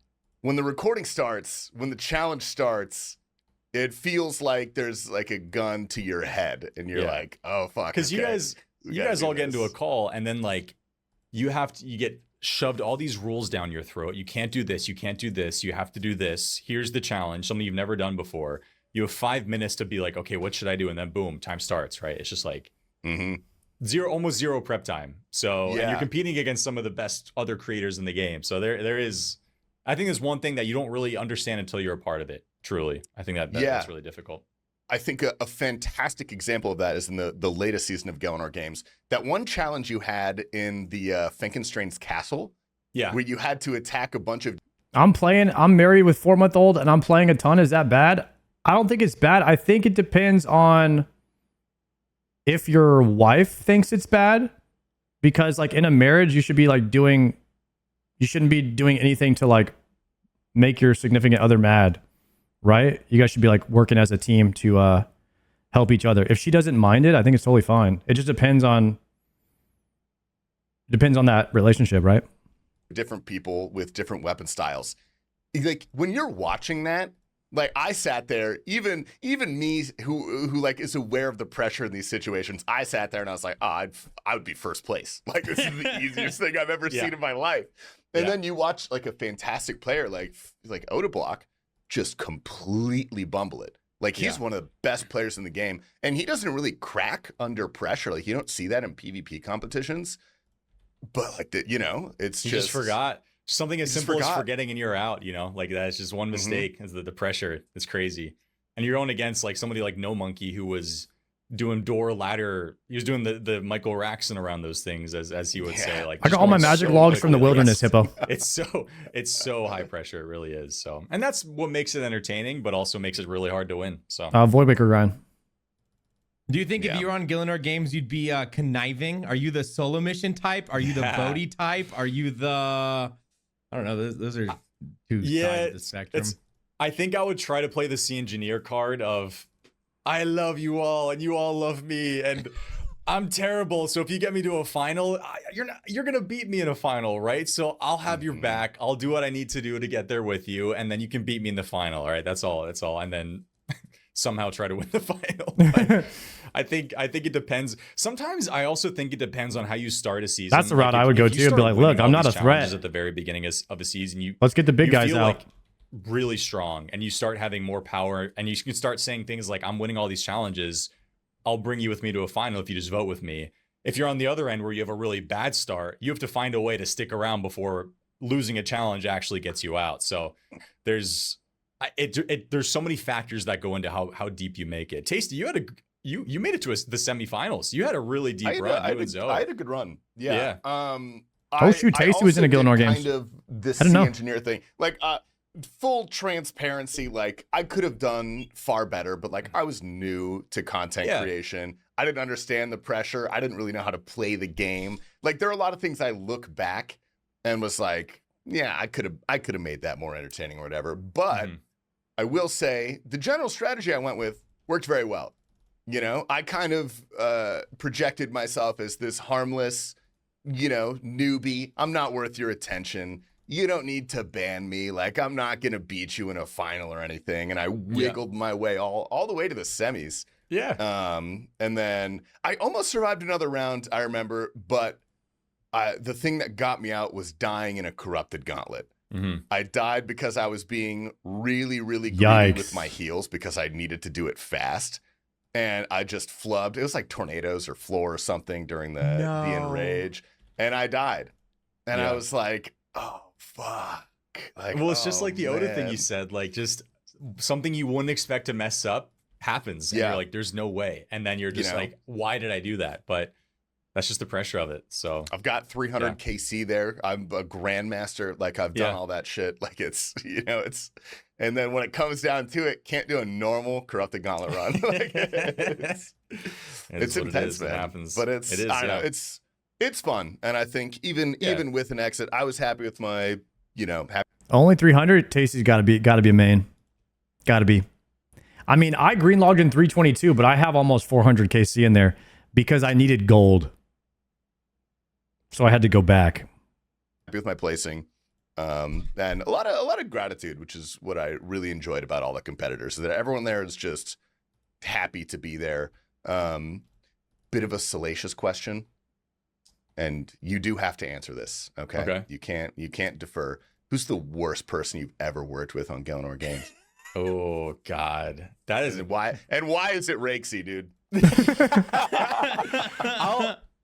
when the recording starts, when the challenge starts, it feels like there's like a gun to your head, and you're like, oh fuck. Because okay, you guys all get into a call, and then like you get shoved all these rules down your throat. You can't do this, you can't do this, you have to do this. Here's the challenge, something you've never done before. You have 5 minutes to be like, okay, what should I do? And then boom, time starts, right? It's just like almost zero prep time. So and you're competing against some of the best other creators in the game. So there is, I think there's one thing that you don't really understand until you're a part of it. Truly, I think that's really difficult. I think a fantastic example of that is in the latest season of Gielinor games. That one challenge you had in the Finkenstrain's castle, where you had to attack a bunch of. I'm married with 4-month-old, and I'm playing a ton. Is that bad? I don't think it's bad. I think it depends on if your wife thinks it's bad, because like in a marriage, you should be like you shouldn't be doing anything to like make your significant other mad. Right? You guys should be like working as a team to help each other. If she doesn't mind it, I think it's totally fine. It just depends on that relationship, right? Different people with different weapon styles. Like when you're watching that, like I sat there, even me who like is aware of the pressure in these situations, I sat there and I was like, I would be first place. Like this is the easiest thing I've ever seen in my life. And then you watch like a fantastic player like Odablock just completely bumble it. Like he's one of the best players in the game, and he doesn't really crack under pressure. Like you don't see that in PvP competitions. But like it's you just forgot something as simple as forgetting and you're out. Like that's just one mistake. Is the pressure? It's crazy, and you're going against like somebody like No Monkey who was doing door ladder. He was doing the Michael Raxon around those things, as he would say. Like I got all my magic logs from the wilderness, Hippo. It's so high pressure. It really is. So, and that's what makes it entertaining, but also makes it really hard to win. So, Voidwaker grind. Do you think if you were on Gielinor games, you'd be conniving? Are you the solo mission type? Are you the Bodhi type? Are you the I don't know. Those are two sides of the spectrum. I think I would try to play the Sea Engineer card of I love you all and you all love me and I'm terrible. So if you get me to a final, you're going to beat me in a final, right? So I'll have your back. I'll do what I need to do to get there with you. And then you can beat me in the final. All right. That's all. And then somehow try to win the final. But I think it depends. Sometimes I also think it depends on how you start a season. That's the route I would go to. Be like, look, I'm not a threat. At the very beginning of a season, let's get the big guys out. Like really strong, and you start having more power, and you can start saying things like, "I'm winning all these challenges. I'll bring you with me to a final if you just vote with me." If you're on the other end where you have a really bad start, you have to find a way to stick around before losing a challenge actually gets you out. So there's so many factors that go into how deep you make it. Tasty, you had you made it to the semifinals. You had a really deep run. I had a good run. Yeah. Tasty was in a Gielinor game. Kind of the Sea Engineer thing. Like full transparency, like I could have done far better, but like I was new to content creation. I didn't understand the pressure. I didn't really know how to play the game. Like there are a lot of things I look back and was like, yeah, I could have made that more entertaining or whatever. But I will say the general strategy I went with worked very well. I kind of projected myself as this harmless, newbie. I'm not worth your attention. You don't need to ban me. Like, I'm not going to beat you in a final or anything. And I wiggled my way all the way to the semis. Yeah. And then I almost survived another round, I remember. But the thing that got me out was dying in a corrupted gauntlet. I died because I was being really, really greedy with my heals because I needed to do it fast. And I just flubbed. It was like tornadoes or floor or something during the enrage. And I died. And I was like, oh, fuck. Like, well, it's just like the Oda thing you said. Like, just something you wouldn't expect to mess up happens. And you're like, there's no way. And then you're just like, why did I do that? But that's just the pressure of it. So I've got 300 KC there. I'm a grandmaster. Like, I've done all that shit. Like, it's, and then when it comes down to it, can't do a normal corrupted gauntlet run. Like, it's intense, man. It happens. But I don't know. It's fun. And I think even with an exit, I was happy with my, happy. Only 300. Tasty's got to be a main. Got to be. I mean, I green logged in 322, but I have almost 400 KC in there because I needed gold. So I had to go back. Happy with my placing. And a lot of gratitude, which is what I really enjoyed about all the competitors. So that everyone there is just happy to be there. Bit of a salacious question, and you do have to answer this. Okay. You can't defer. Who's the worst person you've ever worked with on Gielinor games? Oh God, that is why. And why is it Rakesy, dude?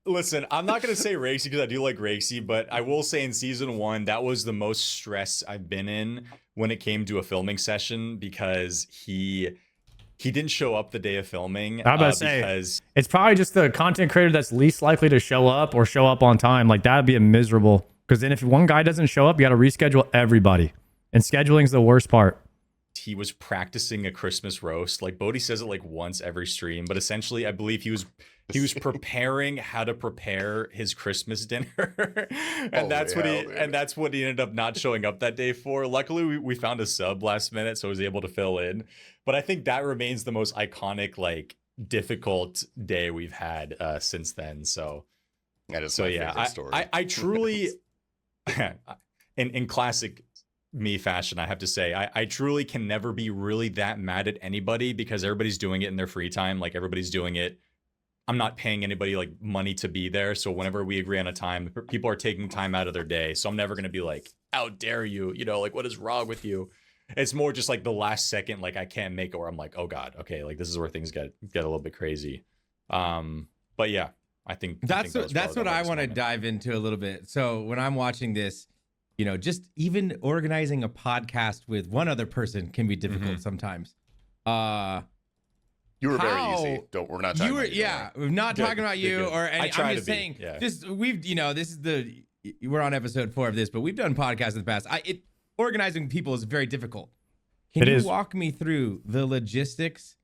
Listen, I'm not going to say Rakesy because I do like Rakesy, but I will say in season 1, that was the most stress I've been in when it came to a filming session because he didn't show up the day of filming. I'm about to say, it's probably just the content creator that's least likely to show up or show up on time. Like, that'd be a miserable, because then if one guy doesn't show up, you got to reschedule everybody. And scheduling's the worst part. He was practicing a Christmas roast. Like, Bodhi says it like once every stream, but essentially I believe he was preparing how to prepare his Christmas dinner. And that's what he ended up not showing up that day for. Luckily we found a sub last minute, so I was able to fill in. But I think that remains the most iconic, like, difficult day we've had since then. So that is my favorite story. I truly in classic me fashion, I have to say, I truly can never be really that mad at anybody because everybody's doing it in their free time. Like, everybody's doing it. I'm not paying anybody like money to be there. So whenever we agree on a time, people are taking time out of their day. So I'm never going to be like, how dare you? You know, like, what is wrong with you? It's more just like the last second, like, I can't make it, where I'm like, oh God, okay, like, this is where things get a little bit crazy. But yeah, I think that's what I want to dive into a little bit. So when I'm watching this, you know, just even organizing a podcast with one other person can be difficult sometimes. You were very easy. We're not talking about you. Yeah, we're not talking about you or any. I'm just saying, yeah. We're on episode 4 of this, but we've done podcasts in the past. Organizing people is very difficult. Can you walk me through the logistics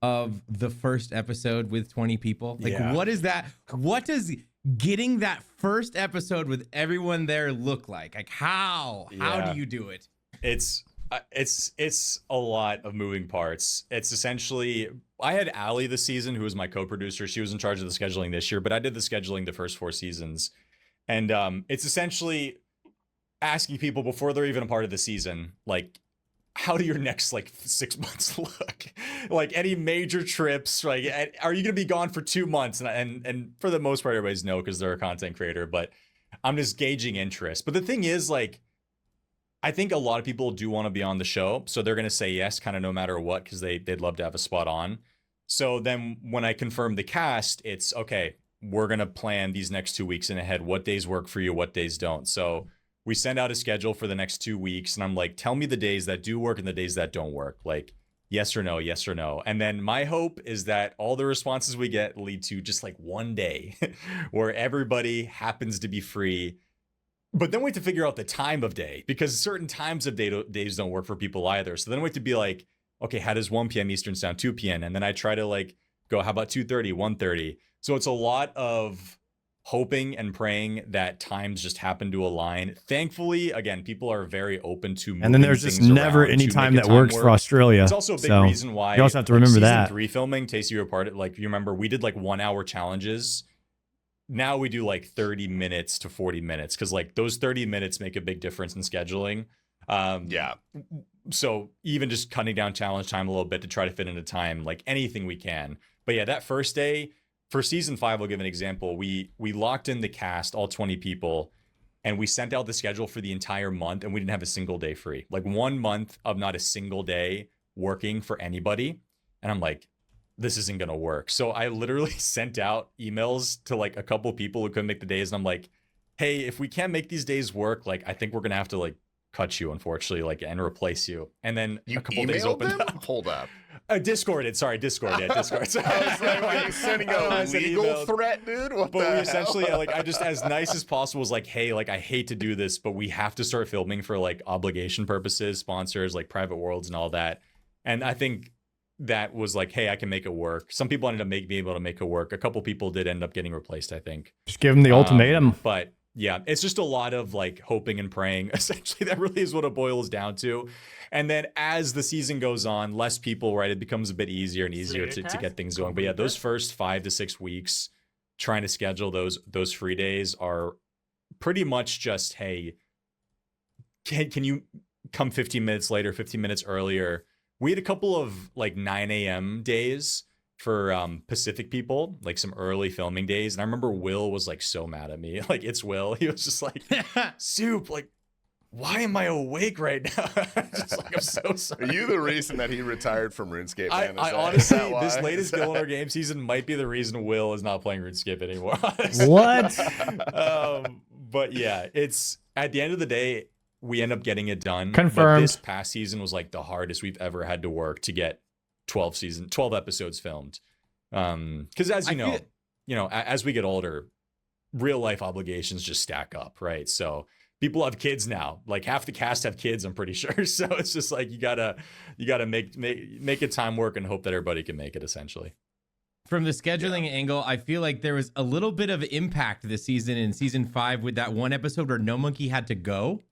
of the first episode with 20 people? Like, what is that? What does getting that first episode with everyone there look like? Like, how do you do it? It's a lot of moving parts. It's essentially, I had Allie this season, who was my co-producer. She was in charge of the scheduling this year, but I did the scheduling the first 4 seasons. And it's essentially asking people before they're even a part of the season, like, how do your next like 6 months look? Like, any major trips? Like, are you gonna be gone for 2 months? And for the most part, everybody's no, because they're a content creator. But I'm just gauging interest. But the thing is, like, I think a lot of people do want to be on the show, so they're gonna say yes, kind of no matter what, because they'd love to have a spot on. So then when I confirm the cast, it's okay. We're gonna plan these next 2 weeks in ahead. What days work for you? What days don't? So we send out a schedule for the next 2 weeks, and I'm like, tell me the days that do work and the days that don't work. Like, yes or no, yes or no. And then my hope is that all the responses we get lead to just like one day where everybody happens to be free. But then we have to figure out the time of day, because certain times of days don't work for people either. So then we have to be like, okay, how does 1 p.m. Eastern sound 2 p.m.? And then I try to like go, how about 2:30, 1:30? So it's a lot of hoping and praying that times just happen to align. Thankfully, again, people are very open to moving. And then there's just never any time that works for Australia. It's also a big reason why you also have to remember that. Season 3 filming, Tasty, you were part of, like, you remember we did like 1 hour challenges. Now we do like 30 minutes to 40 minutes, because like those 30 minutes make a big difference in scheduling. So even just cutting down challenge time a little bit to try to fit into time, like anything we can. But yeah, that first day for season 5, I'll give an example. We locked in the cast, all 20 people, and we sent out the schedule for the entire month, and we didn't have a single day free. Like 1 month of not a single day working for anybody. And I'm like, this isn't going to work. So I literally sent out emails to like a couple people who couldn't make the days. And I'm like, hey, if we can't make these days work, like, I think we're going to have to like cut you, unfortunately, like, and replace you. And then a couple days opened up. Hold up. Discord. Yeah, Discord. I was like, are you sending a legal threat, dude? But we essentially, like, I just, as nice as possible, was like, hey, like, I hate to do this, but we have to start filming for like obligation purposes, sponsors, like private worlds and all that. And I think that was like, hey, I can make it work. Some people ended up being able to make it work. A couple people did end up getting replaced, I think. Just give them the ultimatum. But Yeah, it's just a lot of like hoping and praying. Essentially, that really is what it boils down to. And then as the season goes on, less people, right? It becomes a bit easier and easier to get things going. But yeah, those first 5 to 6 weeks, trying to schedule those free days are pretty much just, hey, can you come 15 minutes later, 15 minutes earlier? We had a couple of like 9 a.m. days for Pacific people, like some early filming days. And I remember Will was like so mad at me. Like, it's Will. He was just like, Soup, like, why am I awake right now? Just like, I'm so sorry. Are you the reason that he retired from RuneScape? Man? I honestly, this latest Gielinor game season might be the reason Will is not playing RuneScape anymore. Honestly. What? But yeah, it's at the end of the day, we end up getting it done. Confirmed. But this past season was like the hardest we've ever had to work to get 12 episodes filmed. Because as you know, as we get older, real life obligations just stack up, right? So people have kids now. Like half the cast have kids, I'm pretty sure. So it's just like you gotta make it time work and hope that everybody can make it. Essentially, from the scheduling angle, I feel like there was a little bit of impact this season in season 5 with that one episode where No Monkey had to go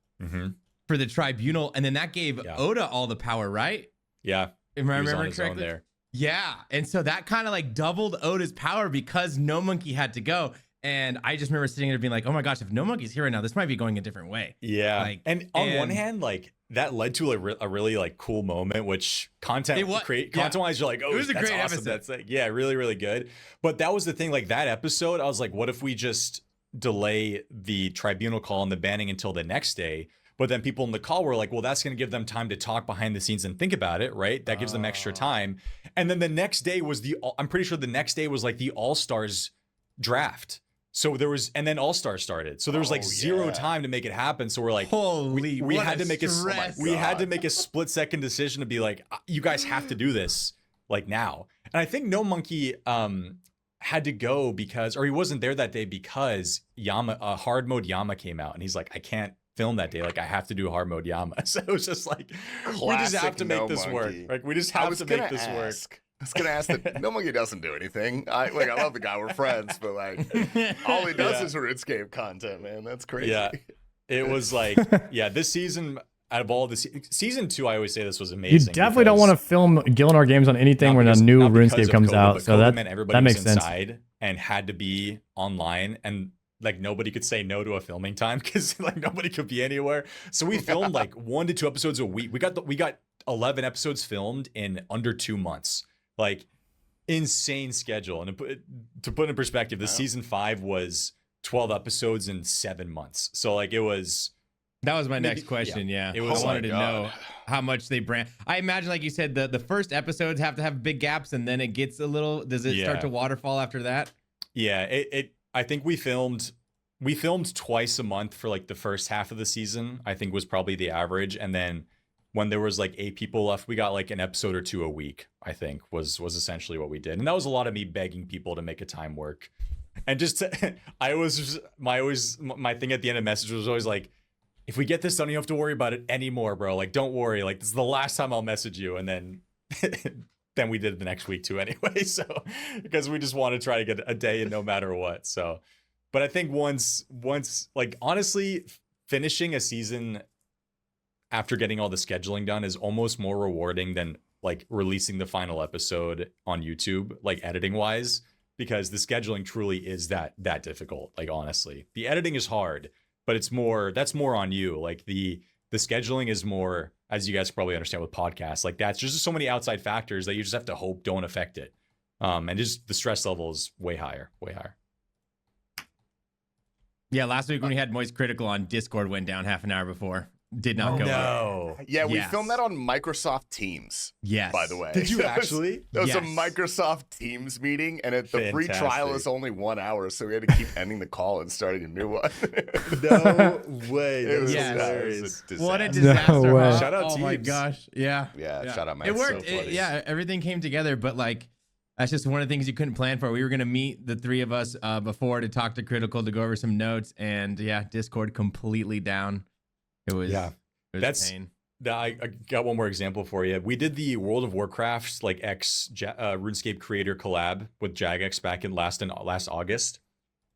for the tribunal, and then that gave Oda all the power, right? Yeah, if I remember correctly. there. Yeah, and so that kind of like doubled Oda's power because No Monkey had to go. And I just remember sitting there being like, oh my gosh, if No Monkey's here right now, this might be going a different way. Yeah. Like, and on one hand, like that led to a really like cool moment, which content wise, you're like, oh, it was a that's great awesome. episode. That's like, yeah, really, really good. But that was the thing, like that episode, I was like, what if we just delay the tribunal call and the banning until the next day? But then people in the call were like, well, that's going to give them time to talk behind the scenes and think about it, right? That gives them extra time. And then the next day was I'm pretty sure the next day was like the All-Stars draft. So there was, and then All-Star started. So there was like zero time to make it happen. So we're like, we had to make a split-second decision to be like, you guys have to do this like now. And I think No Monkey had to go because, or he wasn't there that day because hard mode Yama came out, and he's like, I can't film that day. Like I have to do hard mode Yama. So it was just like, we just have to make this work. Like we just have to make this work. I was gonna ask that No Monkey doesn't do anything. I love the guy, we're friends, but like all he does is RuneScape content, man. That's crazy. Yeah, it was like, this season, out of all the season 2, I always say this was amazing. You definitely don't want to film Gielinor games on anything when a new RuneScape comes out. So that makes sense. Inside and had to be online, and like nobody could say no to a filming time because like nobody could be anywhere. So we filmed like 1 to 2 episodes a week. We got 11 episodes filmed in under 2 months. Like insane schedule. And to put in perspective, the season 5 was 12 episodes in 7 months. So like that was my next question. Yeah. It was, I wanted to know how much they brand. I imagine, like you said, the first episodes have to have big gaps, and then it gets a little, does it start to waterfall after that? Yeah. I think we filmed twice a month for like the first half of the season, I think was probably the average. And then when there was like 8 people left, we got like an episode or 2 a week, I think was essentially what we did. And that was a lot of me begging people to make a time work. And my thing at the end of message was always like, if we get this done, you don't have to worry about it anymore, bro. Like, don't worry. Like, this is the last time I'll message you. And then then we did it the next week too anyway. So because we just want to try to get a day in no matter what. So, but I think once like honestly, finishing a season after getting all the scheduling done is almost more rewarding than like releasing the final episode on YouTube, like editing wise, because the scheduling truly is that difficult. Like honestly, the editing is hard, but that's more on you. Like the scheduling is more, as you guys probably understand with podcasts, like that's just so many outside factors that you just have to hope don't affect it. And just the stress level is way higher. Yeah, last week when we had Moist Critical on Discord went down half an hour before. Did not go well. Yeah, we filmed that on Microsoft Teams. Yes. By the way. Did you actually? That was a Microsoft Teams meeting, and the free trial is only 1 hour, so we had to keep ending the call and starting a new one. No way. It was hilarious. a What a disaster. No way. Shout out Teams. Oh my gosh. Yeah, shout out, man. It worked. So Everything came together, but like that's just one of the things you couldn't plan for. We were going to meet the 3 of us before to talk to Critical to go over some notes, and Discord completely down. It was That's pain. I got one more example for you. We did the World of Warcraft RuneScape creator collab with Jagex back in last August,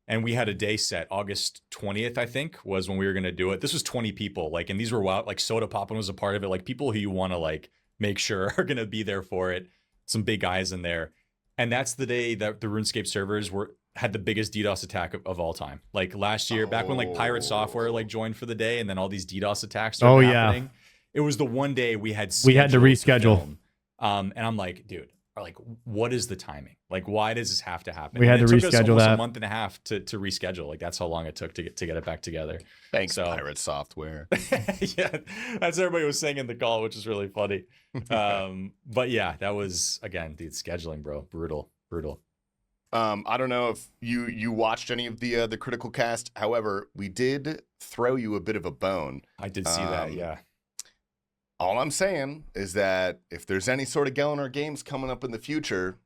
And we had a day set, August 20th, I think, was when we were going to do it. This was 20 people, like, and these were wild, like Soda Poppin was a part of it, like people who you want to like make sure are going to be there for it. Some big guys in there. And that's the day that the RuneScape servers had the biggest DDoS attack of all time. Like last year, back when like Pirate Software like joined for the day, and then all these DDoS attacks started happening. It was the one day we had to reschedule. And I'm like, dude, like, what is the timing? Like, why does this have to happen? We had to reschedule us almost that. a month and a half to reschedule. Like, that's how long it took to get it back together. Thanks, Pirate Software. Yeah, that's what everybody was saying in the call, which is really funny. But yeah, that was, again, dude, scheduling, bro, brutal. I don't know if you watched any of the Critical Cast. However, we did throw you a bit of a bone. I did see that, yeah. All I'm saying is that if there's any sort of Gielinor games coming up in the future,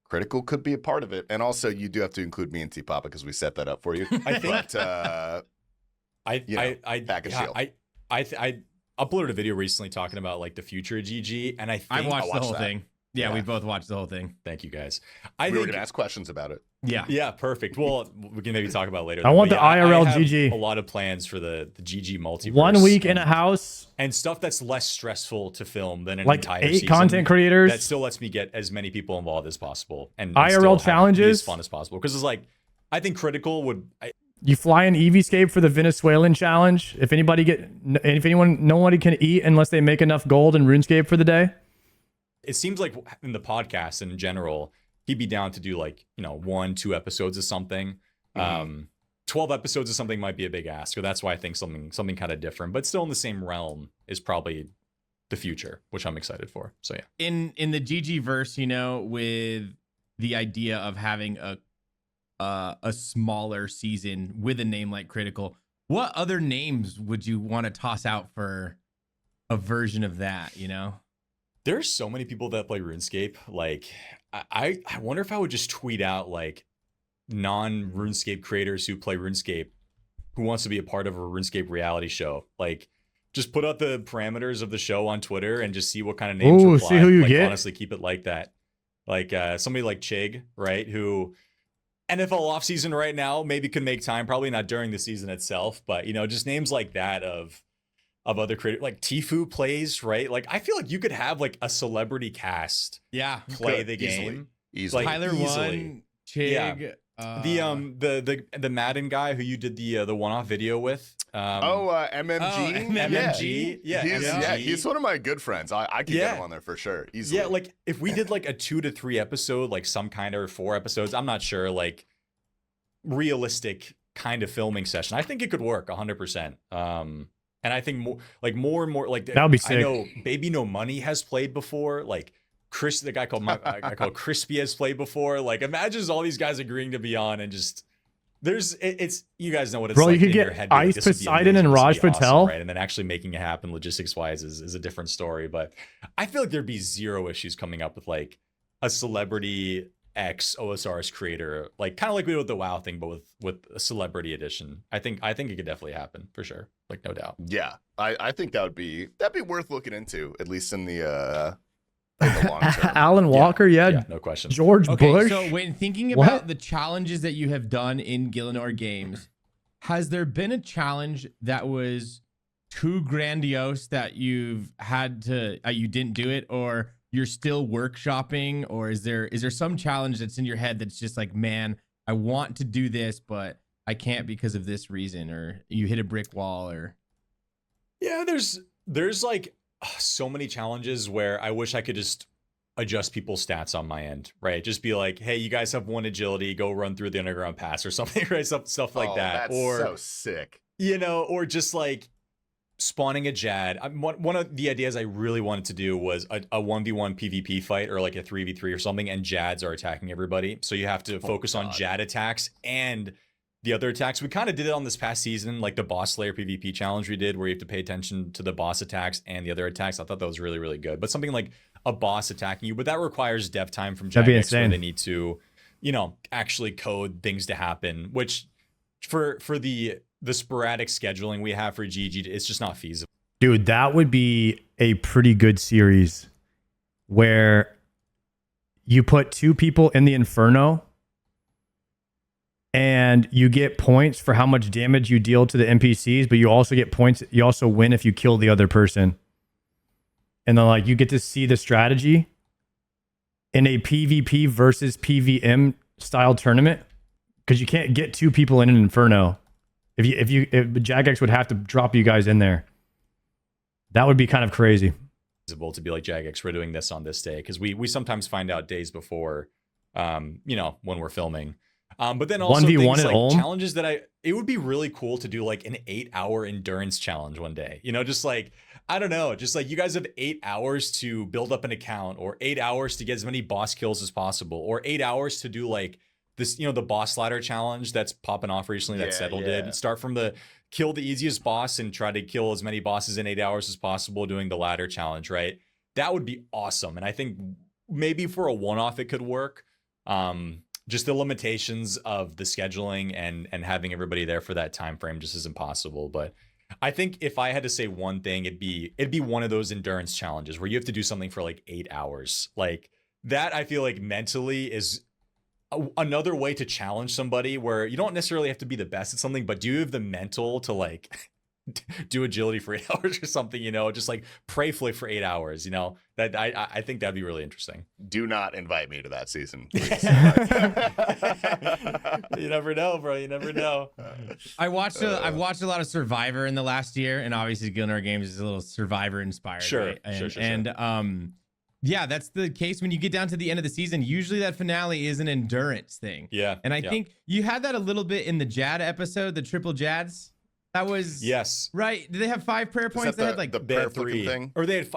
Critical could be a part of it. And also, you do have to include me and T-Papa because we set that up for you. I think. But, I uploaded a video recently talking about like the future of GG, and I think I watched the whole that. thing. Yeah, we both watched the whole thing. Thank you guys. We were going to ask questions about it. Yeah, perfect. Well, we can maybe talk about it later. I want the IRL I have GG. a lot of plans for the GG multiverse. 1 week in a house. And stuff that's less stressful to film than an like entire 8 season. content creators. That still lets me get as many people involved as possible. And IRL still have challenges. It be as fun as possible. Because it's like, I think Critical would... You fly an EVscape for the Venezuelan challenge. If nobody can eat unless they make enough gold in RuneScape for the day. It seems like in the podcast in general, he'd be down to do like, 1-2 episodes of something. 12 episodes of something might be a big ask. So that's why I think something kind of different, but still in the same realm is probably the future, which I'm excited for. So yeah. In the GG verse, with the idea of having a smaller season with a name like Critical, what other names would you want to toss out for a version of that, There's so many people that play RuneScape. Like, I wonder if I would just tweet out like non-RuneScape creators who play RuneScape who wants to be a part of a RuneScape reality show. Like, just put out the parameters of the show on Twitter and just see what kind of names reply. See who you get. Honestly, keep it like that. Like somebody like Chig, right? Who NFL offseason right now maybe could make time. Probably not during the season itself, but just names like that of other creators. Like Tfue plays, right? Like I feel like you could have like a celebrity cast play the game. Easily. Like, Tyler One, Chig. Yeah. The Madden guy who you did the one-off video with. MMG. MMG. Yeah, MMG. He's one of my good friends. I could get him on there for sure. Easily. Yeah, like if we did like a 2 to 3 episode, like some kind of 4 episodes, I'm not sure, like realistic kind of filming session. I think it could work 100%. And I think more and more like that would be sick. I know Baby No Money has played before. Like Chris, the guy I call Crispy has played before. Like imagine all these guys agreeing to be on and just it's you guys know what it's Bro, like. you could in get your head, Ice like, Poseidon and Raj Patel, right? And then actually making it happen logistics wise is a different story. But I feel like there'd be zero issues coming up with like a celebrity X OSRs creator, like kind of like we did with the WoW thing, but with a celebrity edition. I think it could definitely happen for sure. Like no doubt. Yeah, I think that'd be worth looking into, at least in the long term. Alan Walker, yeah, no question. George Bush. So when thinking about the challenges that you have done in Gielinor games, has there been a challenge that was too grandiose that you've had to you didn't do it, or you're still workshopping, or is there some challenge that's in your head that's just like, man, I want to do this, but I can't because of this reason, or you hit a brick wall, or yeah, there's like so many challenges where I wish I could just adjust people's stats on my end, right? Just be like, hey, you guys have 1 agility, go run through the underground pass or something, right? Stuff like that. That's or so sick. Or just like spawning a Jad. One of the ideas I really wanted to do was a 1v1 PvP fight or like a 3v3 or something, and Jads are attacking everybody. So you have to focus on Jad attacks and the other attacks. We kind of did it on this past season, like the boss slayer PvP challenge we did, where you have to pay attention to the boss attacks and the other attacks. I thought that was really, really good. But something like a boss attacking you, but that requires dev time from Jagex, where they need to, actually code things to happen, which for the sporadic scheduling we have for GG, it's just not feasible. Dude, that would be a pretty good series where you put 2 people in the Inferno and you get points for how much damage you deal to the NPCs, but you also get points. You also win if you kill the other person. And then like you get to see the strategy in a PvP versus PvM style tournament, because you can't get 2 people in an Inferno. If Jagex would have to drop you guys in there. That would be kind of crazy. To be like, Jagex, we're doing this on this day, because we sometimes find out days before, you know, when we're filming. But then also 1v1 things at like home? challenges that it would be really cool to do like an 8-hour endurance challenge one day. You know, just like, I don't know, just like you guys have 8 hours to build up an account, or 8 hours to get as many boss kills as possible, or 8 hours to do like this, you know, the boss ladder challenge that's popping off recently that Settle did. Start from the kill the easiest boss and try to kill as many bosses in 8 hours as possible doing the ladder challenge, right? That would be awesome. And I think maybe for a one-off it could work. Just the limitations of the scheduling and having everybody there for that time frame just isn't possible. But I think if I had to say one thing, it'd be one of those endurance challenges where you have to do something for like 8 hours. Like that, I feel like mentally is another way to challenge somebody, where you don't necessarily have to be the best at something, but do you have the mental to like do agility for 8 hours or something, you know, just like pray flick for 8 hours, you know, that I think that'd be really interesting. Do not invite me to that season, please. You never know, bro. You never know. I've watched a lot of Survivor in the last year, and obviously Gielinor Games is a little Survivor inspired. Sure, right? sure. And yeah, that's the case when you get down to the end of the season. Usually that finale is an endurance thing. Yeah. And I think you had that a little bit in the Jad episode, the triple Jads. That was right. Did they have 5 prayer points? They had like the prayer flipping thing, or they had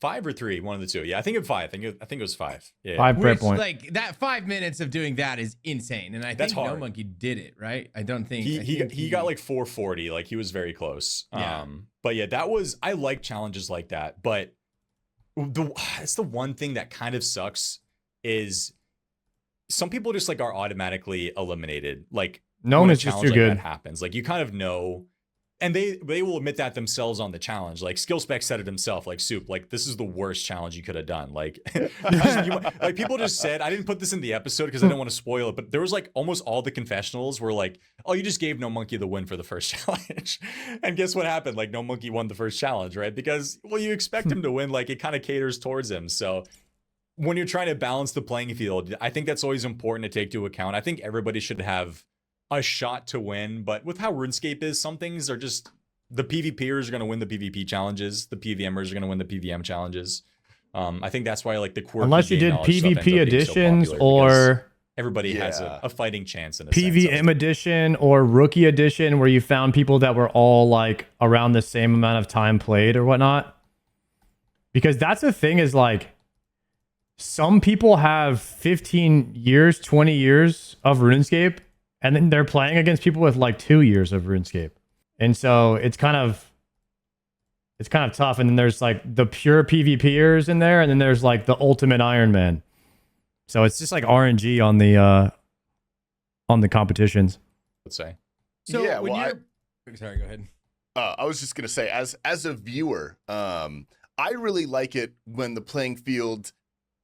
5 or 3, one of the two. Yeah, I think it was 5. I think it was 5. Yeah, 5 prayer points. Like that 5 minutes of doing that is insane, and I think No Monkey did it right. I don't think he got like 440. Like he was very close. Yeah. But yeah, I like challenges like that. But it's the one thing that kind of sucks is some people just like are automatically eliminated. Like Gnome is just too good. That happens. Like you kind of know. And they will admit that themselves on the challenge. Like SkillSpec said it himself, like Soup, like this is the worst challenge you could have done. Like, like people just said, I didn't put this in the episode because I didn't want to spoil it, but there was like almost all the confessionals were like, oh, you just gave No Monkey the win for the first challenge. And guess what happened? Like No Monkey won the first challenge, right? Because, well, you expect him to win, like it kind of caters towards him. So when you're trying to balance the playing field, I think that's always important to take into account. I think everybody should have a shot to win, but with how RuneScape is, some things are just the PvPers are going to win the PvP challenges, the PvMers are going to win the PvM challenges. I think that's why like the quirky unless you did PvP editions or everybody has a fighting chance in a PvM sense. edition or rookie edition, where you found people that were all like around the same amount of time played or whatnot. Because that's the thing, is like some people have 15 years, 20 years of RuneScape, and then they're playing against people with like 2 years of RuneScape. And so it's kind of tough. And then there's like the pure PvPers in there, and then there's like the ultimate Ironman. So it's just like RNG on the competitions. Let's say. So yeah, when sorry, go ahead. I was just gonna say, as a viewer, I really like it when the playing field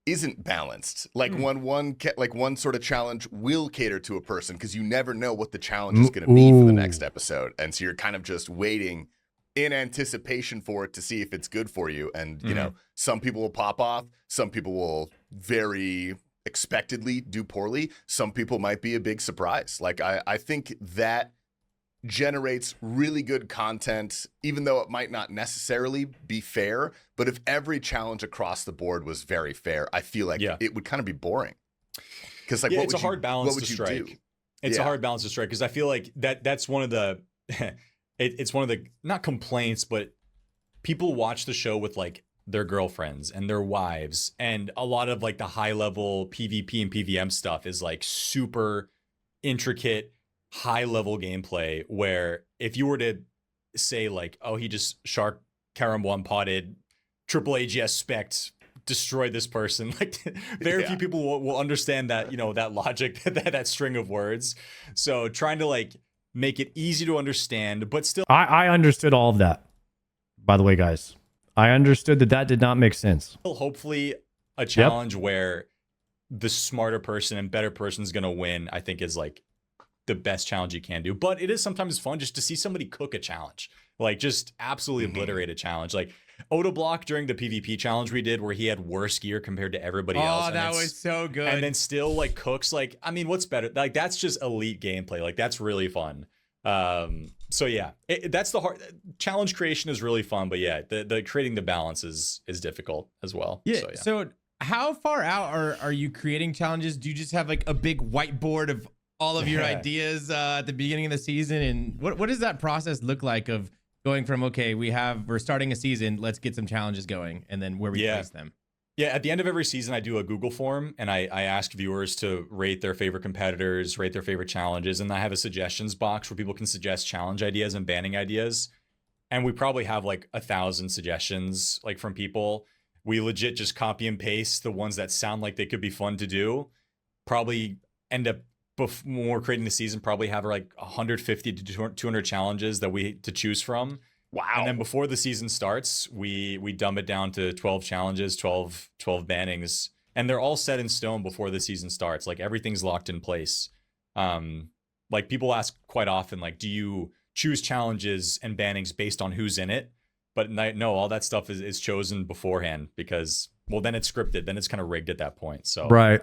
isn't balanced. Like one sort of challenge will cater to a person, because you never know what the challenge is going to be for the next episode, and so you're kind of just waiting in anticipation for it to see if it's good for you. And you know, some people will pop off, some people will very expectedly do poorly, some people might be a big surprise. Like I think that generates really good content, even though it might not necessarily be fair. But if every challenge across the board was very fair, I feel like it would kind of be boring. Because like, it's a hard balance to strike. It's a hard balance to strike, because I feel like that's one of the it's one of the, not complaints, but people watch the show with like their girlfriends and their wives, and a lot of like the high level PvP and PvM stuff is like super intricate, high level gameplay, where if you were to say like, oh, he just shark Karam one potted triple AGS spec destroyed this person, like very few people will understand that, you know, that logic, that string of words. So trying to like make it easy to understand, but still I understood all of that, by the way, guys. I understood that did not make sense. Hopefully a challenge where the smarter person and better person is going to win, I think is like the best challenge you can do. But it is sometimes fun just to see somebody cook a challenge, like just absolutely obliterate a challenge. Like Oda Block during the PvP challenge we did, where he had worse gear compared to everybody else. Oh, that was so good. And then still like cooks. Like, I mean, what's better? Like, that's just elite gameplay. Like, that's really fun. So yeah, that's the hard challenge creation is really fun, but yeah, the creating the balance is difficult as well. Yeah. So, yeah. So how far out are you creating challenges? Do you just have like a big whiteboard of all of your ideas at the beginning of the season? And what does that process look like of going from, okay, we're starting a season, let's get some challenges going, and then where we place them? Yeah, at the end of every season, I do a Google form, and I ask viewers to rate their favorite competitors, rate their favorite challenges, and I have a suggestions box where people can suggest challenge ideas and banning ideas. And we probably have like 1,000 suggestions like from people. We legit just copy and paste the ones that sound like they could be fun to do. Probably end up when we're creating the season, probably have like 150 to 200 challenges that we to choose from. Wow. And then before the season starts, we dumb it down to 12 challenges, 12 bannings, and they're all set in stone before the season starts. Like, everything's locked in place. Like, people ask quite often, like, do you choose challenges and bannings based on who's in it? But no, all that stuff is chosen beforehand, because, well, then it's scripted, then it's kind of rigged at that point. So Right.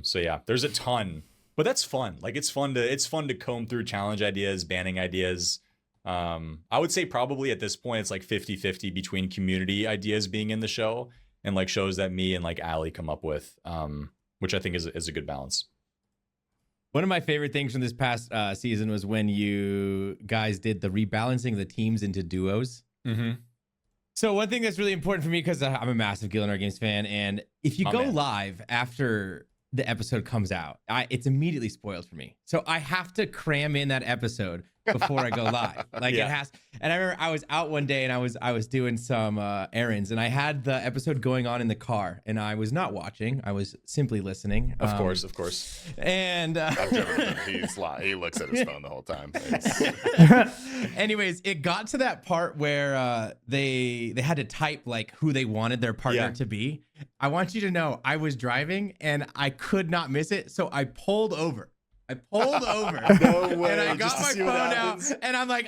So yeah, there's a ton, but that's fun. Like, it's fun to comb through challenge ideas, banning ideas. I would say probably at this point it's like 50-50 between community ideas being in the show and like shows that me and like Allie come up with, which I think is a good balance. One of my favorite things from this past season was when you guys did the rebalancing of the teams into duos. Mm-hmm. So one thing that's really important for me, because I'm a massive Gielinor Games fan, and if you go live after the episode comes out, it's immediately spoiled for me. So I have to cram in that episode before I go live. Like, it has. And I remember I was out one day and I was doing some errands, and I had the episode going on in the car, and I was not watching. I was simply listening. Of course. And he looks at his phone the whole time. Anyways, it got to that part where they had to type like who they wanted their partner to be. I want you to know I was driving and I could not miss it, so I pulled over. No way. And I got my phone out, and I'm like,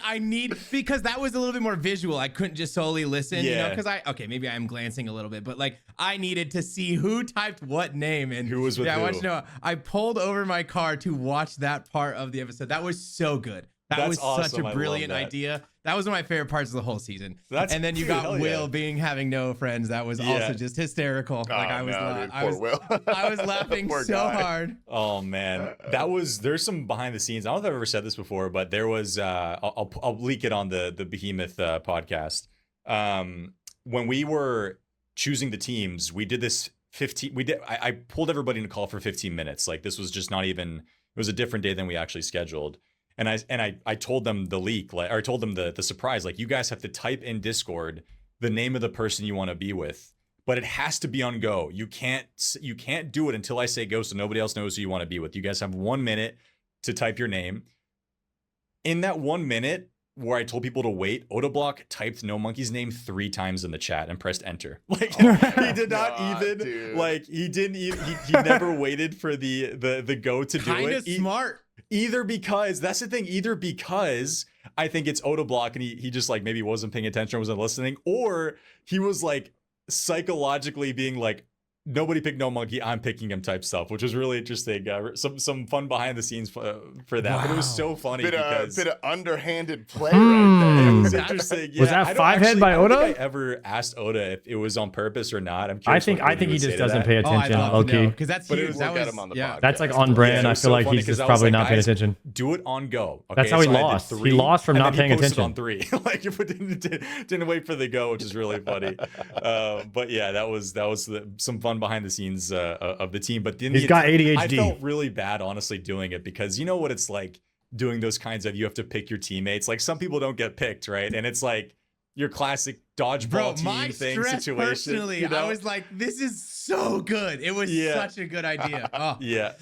because that was a little bit more visual. I couldn't just solely listen, you know, because maybe I'm glancing a little bit, but like, I needed to see who typed what name and who was with who. I want you to know, I pulled over my car to watch that part of the episode. That was so good. That was awesome. such a brilliant idea. That was one of my favorite parts of the whole season. And then you got Will having no friends. That was also just hysterical. Oh, like, I was laughing so hard. Oh man, there's some behind the scenes. I don't know if I've ever said this before, but there was I'll leak it on the Behemoth podcast. When we were choosing the teams, we did this 15. I pulled everybody in a call for 15 minutes. Like, this was just not even. It was a different day than we actually scheduled. And I told them the leak, or I told them the surprise, like, you guys have to type in Discord the name of the person you want to be with, but it has to be on go. You can't do it until I say go, so nobody else knows who you want to be with. You guys have 1 minute to type your name. In that 1 minute where I told people to wait, Odablock typed No Monkey's name 3 times in the chat and pressed enter. Like, he did not dude. like, he didn't even, he never waited for the go to do it. Kind of smart. Either because I think it's Odablock and he just like maybe wasn't paying attention or wasn't listening, or he was like psychologically being like, nobody picked No Monkey, I'm picking him type stuff, which was really interesting. Some fun behind the scenes for that. Wow. But it was so funny because bit of underhanded play right there. It was interesting. Yeah, was that 5-head by Oda? I don't think I ever asked Oda if it was on purpose or not. I'm curious. I think he just doesn't pay attention. Okay, because that's huge. That's like on brand. I feel like he's just probably not paying attention. Do it on go. Okay, that's how he lost. He lost from not paying attention. On 3, like, if it didn't wait for the go, which is really funny. But yeah, that was some fun behind the scenes of the team. But he's got ADHD. I felt really bad, honestly, doing it, because you know what it's like doing those kinds of, you have to pick your teammates. Like, some people don't get picked, right? And it's like your classic dodgeball team thing situation. Personally, you know? I was like, this is so good. It was such a good idea. Oh. Yeah.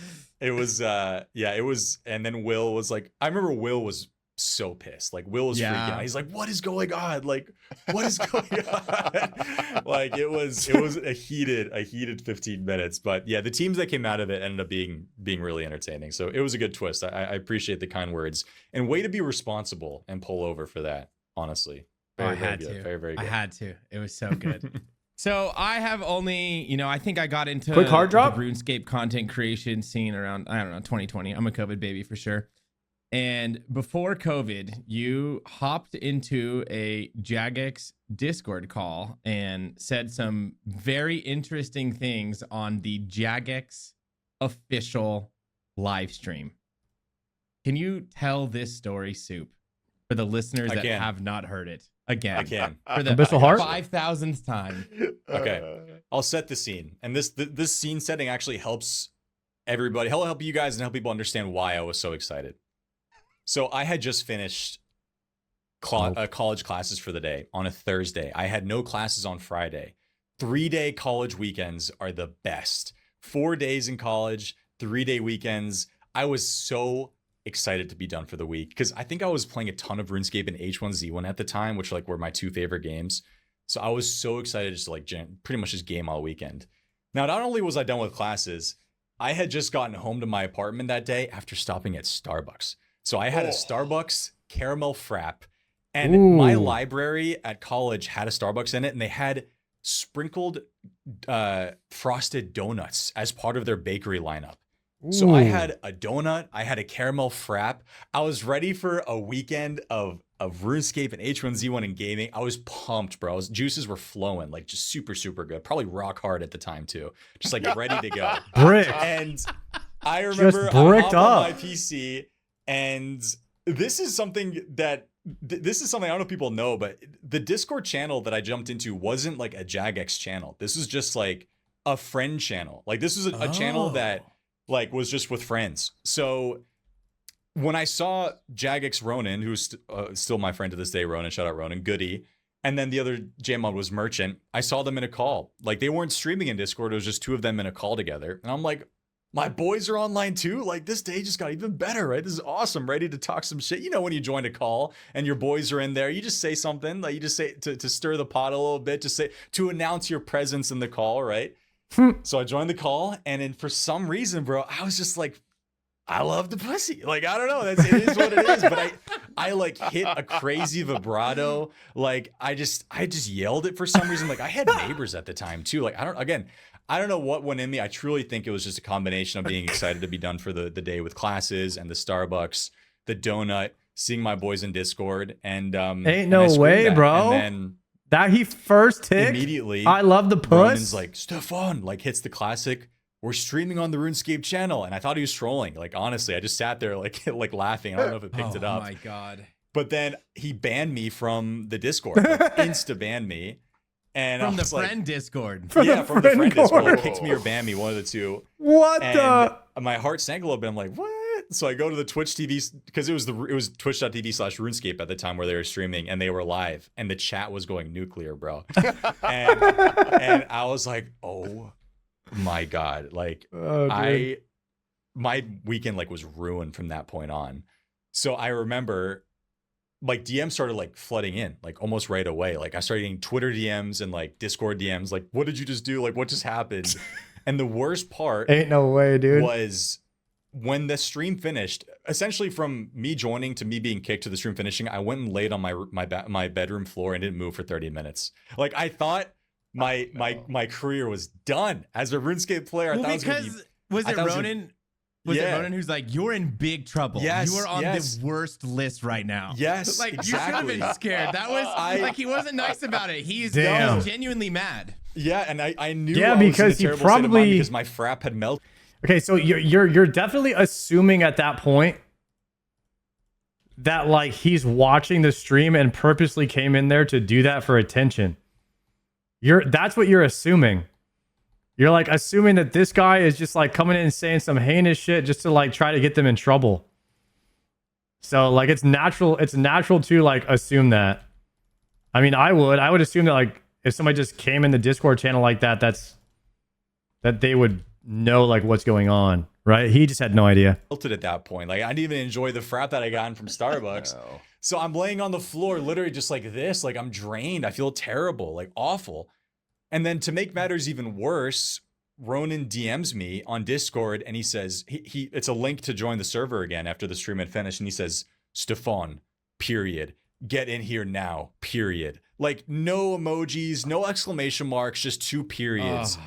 It was it was. And then Will was like, I remember Will was so pissed. Like Will was freaking Yeah. out. He's like, "What is going on? Like, what is going on?" Like it was a heated 15 minutes. But yeah, the teams that came out of it ended up being really entertaining. So it was a good twist. I appreciate the kind words and way to be responsible and pull over for that. Honestly, I had good. to. Very good. I had to. It was so good. So I have only, I think I got into Quick hard drop? the RuneScape content creation scene around, I don't know, 2020. I'm a COVID baby for sure. And before COVID, you hopped into a Jagex Discord call and said some very interesting things on the Jagex official live stream. Can you tell this story, Soup, for the listeners that have not heard it? Again, I can. For the Abyssal Heart? 5,000th time. Okay. I'll set the scene. And this scene setting actually helps everybody. He'll help you guys and help people understand why I was so excited. So I had just finished college classes for the day on a Thursday. I had no classes on Friday. 3-day college weekends are the best. 4 days in college, 3-day weekends. I was so excited to be done for the week because I think I was playing a ton of RuneScape and H1Z1 at the time, which like were my 2 favorite games. So I was so excited just to like pretty much just game all weekend. Now, not only was I done with classes, I had just gotten home to my apartment that day after stopping at Starbucks. So I had a Starbucks caramel frap, and my library at college had a Starbucks in it, and they had sprinkled frosted donuts as part of their bakery lineup. So I had a donut, I had a caramel frap. I was ready for a weekend of RuneScape and H1Z1 and gaming. I was pumped, bro. Juices were flowing, like just super, super good. Probably rock hard at the time too. Just like ready to go. Brick. And I remember I hopped on my PC, and this is something I don't know if people know, but the Discord channel that I jumped into wasn't like a Jagex channel. This was just like a friend channel. Like this was a channel that like was just with friends. So when I saw Jagex Ronan, who's still my friend to this day, Ronan, shout out Ronan, Goody, and then the other JMod was Merchant, I saw them in a call. Like they weren't streaming in Discord, it was just 2 of them in a call together. And I'm like, my boys are online too? Like this day just got even better, right? This is awesome, ready to talk some shit. You know when you join a call and your boys are in there, you just say something, like you just say to stir the pot a little bit, just say to announce your presence in the call, right? So I joined the call, and then for some reason, bro, I was just like, I love the pussy. Like, I don't know. It is what it is. But I like hit a crazy vibrato. Like, I just yelled it for some reason. Like, I had neighbors at the time too. Like, I don't know what went in me. I truly think it was just a combination of being excited to be done for the day with classes and the Starbucks, the donut, seeing my boys in Discord, and ain't no way, bro. And then that he first hit immediately, I love the puss. Ronan's like, Stefan, like hits the classic, we're streaming on the RuneScape channel. And I thought he was trolling. Like, honestly, I just sat there like laughing. I don't know if it picked it up. Oh my God. But then he banned me from the Discord, like, insta banned me. And From I the was friend like, Discord. from the friend Discord, Discord. like, kicked me or banned me, one of the two. What And the? my heart sank a little bit. I'm like, what? So I go to the Twitch TV because it was twitch.tv/RuneScape at the time where they were streaming, and they were live, and the chat was going nuclear, bro. and I was like, oh my God. Like my weekend like was ruined from that point on. So I remember like DMs started like flooding in like almost right away. Like I started getting Twitter DMs and like Discord DMs. Like, what did you just do? Like, what just happened? And the worst part Ain't no way, dude. was when the stream finished, essentially from me joining to me being kicked to the stream finishing, I went and laid on my bedroom floor and didn't move for 30 minutes. Like I thought my career was done as a RuneScape player. Well, because was it Ronan? Was it Ronan who's like, you're in big trouble? Yes, you are on the worst list right now. Yes, like exactly. you should have been scared. That was like he wasn't nice about it. He's genuinely mad. Yeah, and I knew. Yeah, I was because in a he terrible state of mind probably because my frap had melted. Okay, so you're definitely assuming at that point that like he's watching the stream and purposely came in there to do that for attention. That's what you're assuming. You're like assuming that this guy is just like coming in and saying some heinous shit just to like try to get them in trouble. So like it's natural to like assume that. I mean, I would assume that like if somebody just came in the Discord channel like that, that they would know like what's going on, right? He just had no idea. Tilted at that point. Like I didn't even enjoy the frap that I gotten from Starbucks. No. So I'm laying on the floor, literally just like this. Like I'm drained. I feel terrible, like awful. And then to make matters even worse, Ronan DMs me on Discord and he says, it's a link to join the server again after the stream had finished. And he says, Stefan, period. Get in here now, period. Like no emojis, no exclamation marks, just 2 periods.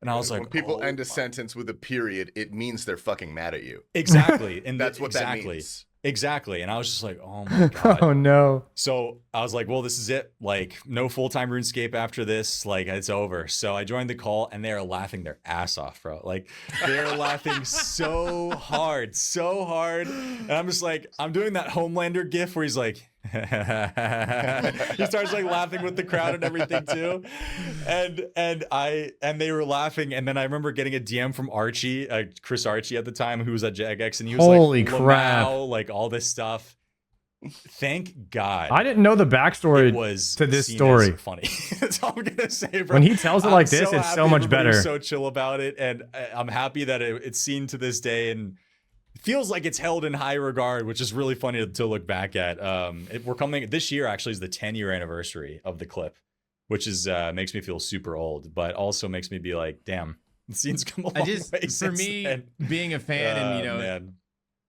And I was like, when people oh end a sentence with a period, it means they're fucking mad at you. Exactly. And That's what that exactly. means. Exactly. And I was just like, oh my God. Oh no. So I was like, well, this is it. Like no full-time RuneScape after this. Like it's over. So I joined the call and they're laughing their ass off, bro. Like they're laughing so hard. And I'm just like, I'm doing that Homelander gif where he's like, he starts like laughing with the crowd and everything too. And they were laughing. And then I remember getting a DM from Archie, Chris Archie at the time, who was at Jagex, and he was Holy like, crap. Lamau, like all this stuff. Thank God. I didn't know the backstory It was to this seen story. as funny. That's all I'm gonna say, bro. When he tells it like I'm this, it's happy so much everybody was better. So chill about it, and I'm happy that it's seen to this day, and it feels like it's held in high regard, which is really funny to look back at. We're coming this year. Actually, is the 10-year anniversary of the clip, which is makes me feel super old, but also makes me be like, damn, the scene's come a long way For since me, then. being a fan and Man.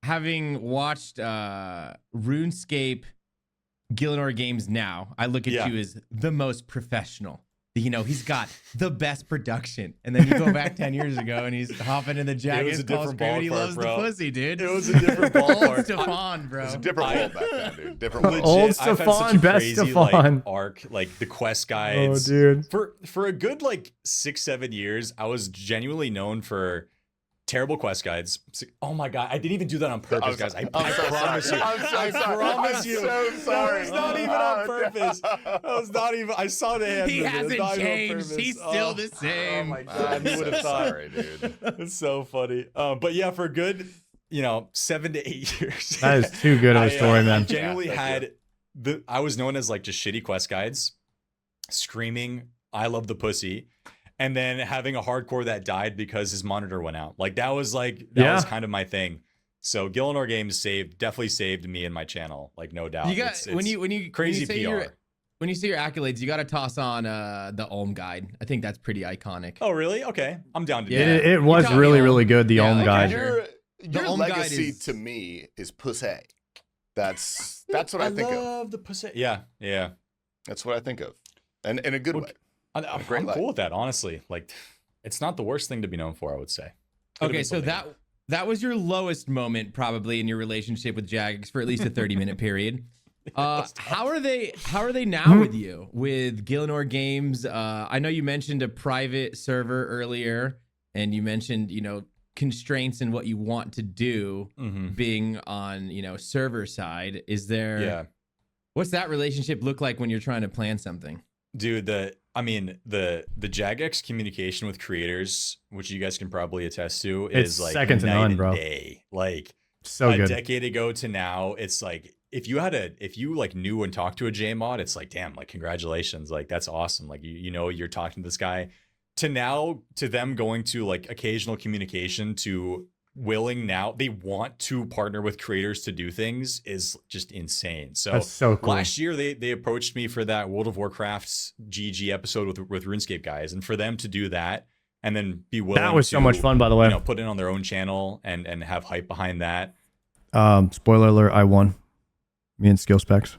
having watched RuneScape Gielinor games now, I look at Yeah. you as the most professional. He's got the best production. And then you go back 10 years ago and he's hopping in the jacket. a different He ballpark, loves bro. the pussy, dude. It was a different Old ballpark. Stefan, bro. It was a different world back then, dude. Different world. Old Legit, I've had Stefan, such a best crazy, Stefan. Like, arc, like the quest Oh, guides. dude. For a good like 6-7 years, I was genuinely known for terrible quest guides. Oh my God, I didn't even do that on purpose, guys. I promise you. I promise you. I'm so sorry. That was not even on purpose. That was not even. I saw the hand. He movement. It was hasn't not even on changed. purpose. He's still the same. Oh my I'm God, you would so have thought. sorry, dude. It's so funny. But yeah, for a good, 7 to 8 years. That is too good of a story, I man. genuinely Yeah, had I was known as like just shitty quest guides, screaming, "I love the pussy," and then having a hardcore that died because his monitor went out. Like that was Yeah. kind of my thing. So Gielinor games definitely saved me and my channel, like no doubt. You got It's when you crazy when you say PR. when you say your accolades, you got to toss on the Olm guide. I think that's pretty iconic. Oh really? Okay, I'm down to do Yeah. that. It was got me really, on. really good, the Yeah, Olm like, guide. sure. Your Olm guide legacy is- to me is pussy. That's what I think of. love the pussy. Yeah. That's what I think of, and in a good Well, way. I'm great life. cool with that, honestly. Like, it's not the worst thing to be known for, I would say. Could've Okay, been so something that was your lowest moment probably in your relationship with Jagex for at least a 30-minute period. How are they now with you with Gielinor Games? I know you mentioned a private server earlier, and you mentioned constraints in what you want to do Mhm. being on server side. Is there? Yeah. What's that relationship look like when you're trying to plan something? Dude, the Jagex communication with creators, which you guys can probably attest to, It's is like second to night none, and bro. day. Like So a good. decade ago to now, it's like if you like knew and talked to a JMod, it's like, damn, like congratulations, like that's awesome. Like you're talking to this guy. To now, to them going to like occasional communication to willing now, they want to partner with creators to do things is just insane. So That's so cool. last year they approached me for that World of Warcraft's GG episode with RuneScape guys, and for them to do that and then be willing That was to, so much fun, by the way. put it on their own channel and have hype behind that. Spoiler alert, I won. Me and Skill Specs.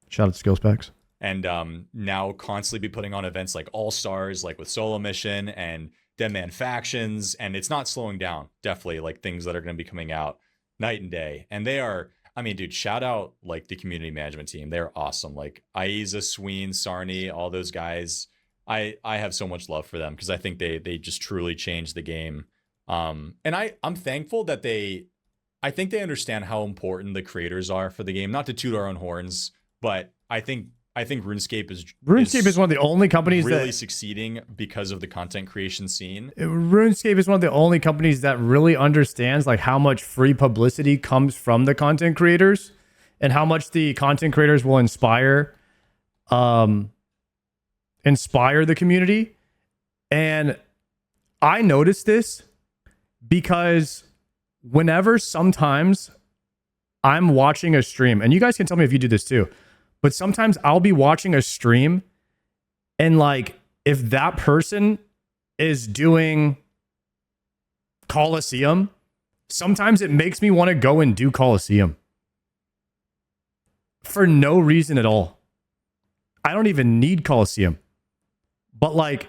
Shout out to Skill Specs. And now constantly be putting on events like All Stars, like with Solo Mission and Dead Man Factions, and it's not slowing down. Definitely, like things that are going to be coming out night and day. And they are, I mean, dude, shout out like the community management team. They're awesome. Like Aiza, Sween, Sarni, all those guys. I have so much love for them because I think they just truly changed the game. And I'm thankful that I think they understand how important the creators are for the game. Not to toot our own horns, but I think RuneScape is one of the only companies really that succeeding because of the content creation scene. RuneScape is one of the only companies that really understands like how much free publicity comes from the content creators and how much the content creators will inspire the community. And I noticed this because whenever sometimes I'm watching a stream, and you guys can tell me if you do this too, but sometimes I'll be watching a stream and like if that person is doing Coliseum, sometimes it makes me want to go and do Coliseum for no reason at all. I don't even need Coliseum. But like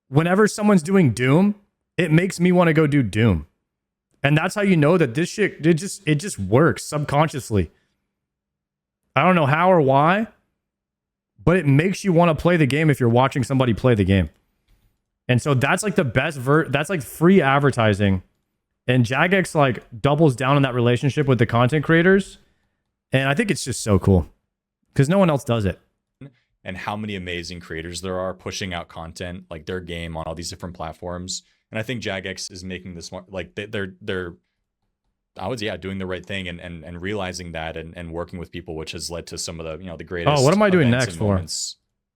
whenever someone's doing Doom, it makes me want to go do Doom. And that's how you know that this shit, it just works subconsciously. I don't know how or why, but it makes you want to play the game if you're watching somebody play the game. And so that's like the best that's like free advertising. And Jagex like doubles down on that relationship with the content creators. And I think it's just so cool because no one else does it. And how many amazing creators there are pushing out content like their game on all these different platforms. And I think Jagex is making this more like they're I was doing the right thing and realizing that and working with people, which has led to some of the the greatest. Oh, what am I doing next for?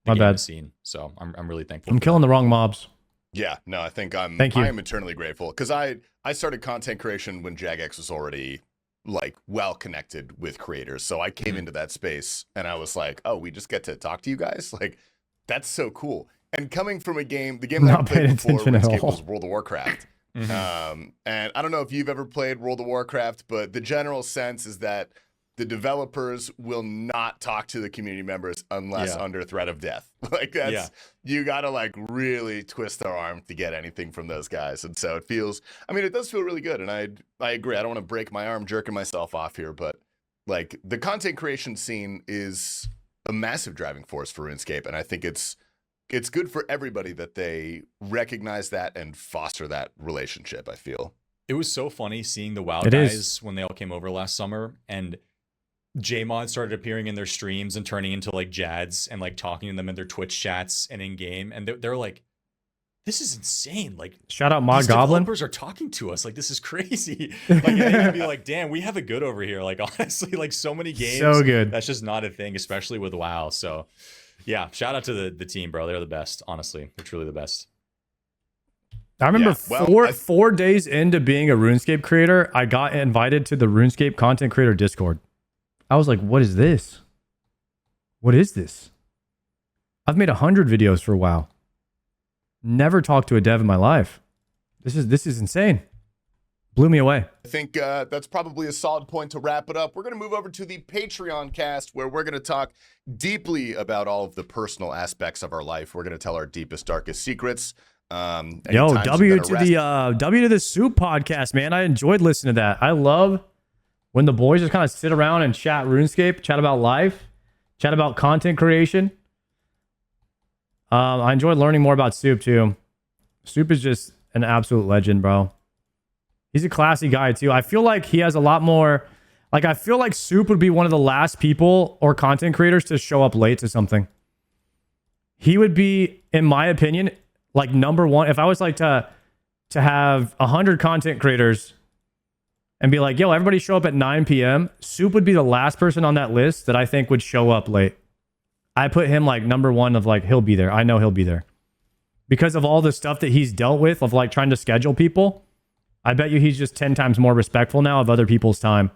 My bad. Scene. So I'm really thankful. I'm killing the wrong mobs. Yeah, no, I think I am eternally grateful because I started content creation when Jagex was already like well connected with creators. So I came into that space and I was like, oh, we just get to talk to you guys? Like, that's so cool. And coming from the game that I played before Runescape was World of Warcraft. And I don't know if you've ever played World of Warcraft, but the general sense is that the developers will not talk to the community members unless under threat of death. Like that's you gotta like really twist their arm to get anything from those guys. And so it does feel really good. And I agree. I don't want to break my arm jerking myself off here, but like the content creation scene is a massive driving force for RuneScape. And I think it's good for everybody that they recognize that and foster that relationship, I feel. It was so funny seeing the WoW guys when they all came over last summer and Jmod started appearing in their streams and turning into like Jads and like talking to them in their Twitch chats and in game. And they're like, this is insane. Like, shout out Mod Goblin. Developers are talking to us. Like, this is crazy. Like, and they'd be like, damn, we have it good over here. Like, honestly, like so many games. So good. That's just not a thing, especially with WoW. So, yeah, shout out to the team, bro. They're the best. Honestly, they're truly the best. I remember 4 days into being a RuneScape creator, I got invited to the RuneScape content creator Discord. I was like, what is this? What is this? I've made 100 videos for WoW. Never talked to a dev in my life. This is insane. Blew me away. I think that's probably a solid point to wrap it up. We're going to move over to the Patreon cast where we're going to talk deeply about all of the personal aspects of our life. We're going to tell our deepest, darkest secrets. Yo, W to the Soup podcast, man. I enjoyed listening to that. I love when the boys just kind of sit around and chat RuneScape, chat about life, chat about content creation. I enjoyed learning more about Soup too. Soup is just an absolute legend, bro. He's a classy guy too. I feel like he has a lot more. Like I feel like Soup would be one of the last people or content creators to show up late to something. He would be, in my opinion, like number one. If I was like to have 100 content creators and be like, yo, everybody show up at 9 p.m. Soup would be the last person on that list that I think would show up late. I put him like number one of like, he'll be there. I know he'll be there. Because of all the stuff that he's dealt with of like trying to schedule people, I bet you he's just 10 times more respectful now of other people's time.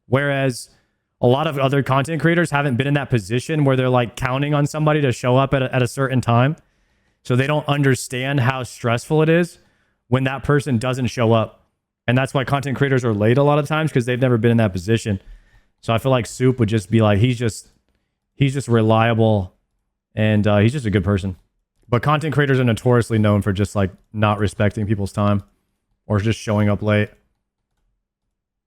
Whereas a lot of other content creators haven't been in that position where they're like counting on somebody to show up at a certain time. So they don't understand how stressful it is when that person doesn't show up. And that's why content creators are late a lot of times because they've never been in that position. So I feel like Soup would just be like, he's just reliable and he's just a good person. But content creators are notoriously known for just like not respecting people's time or just showing up late.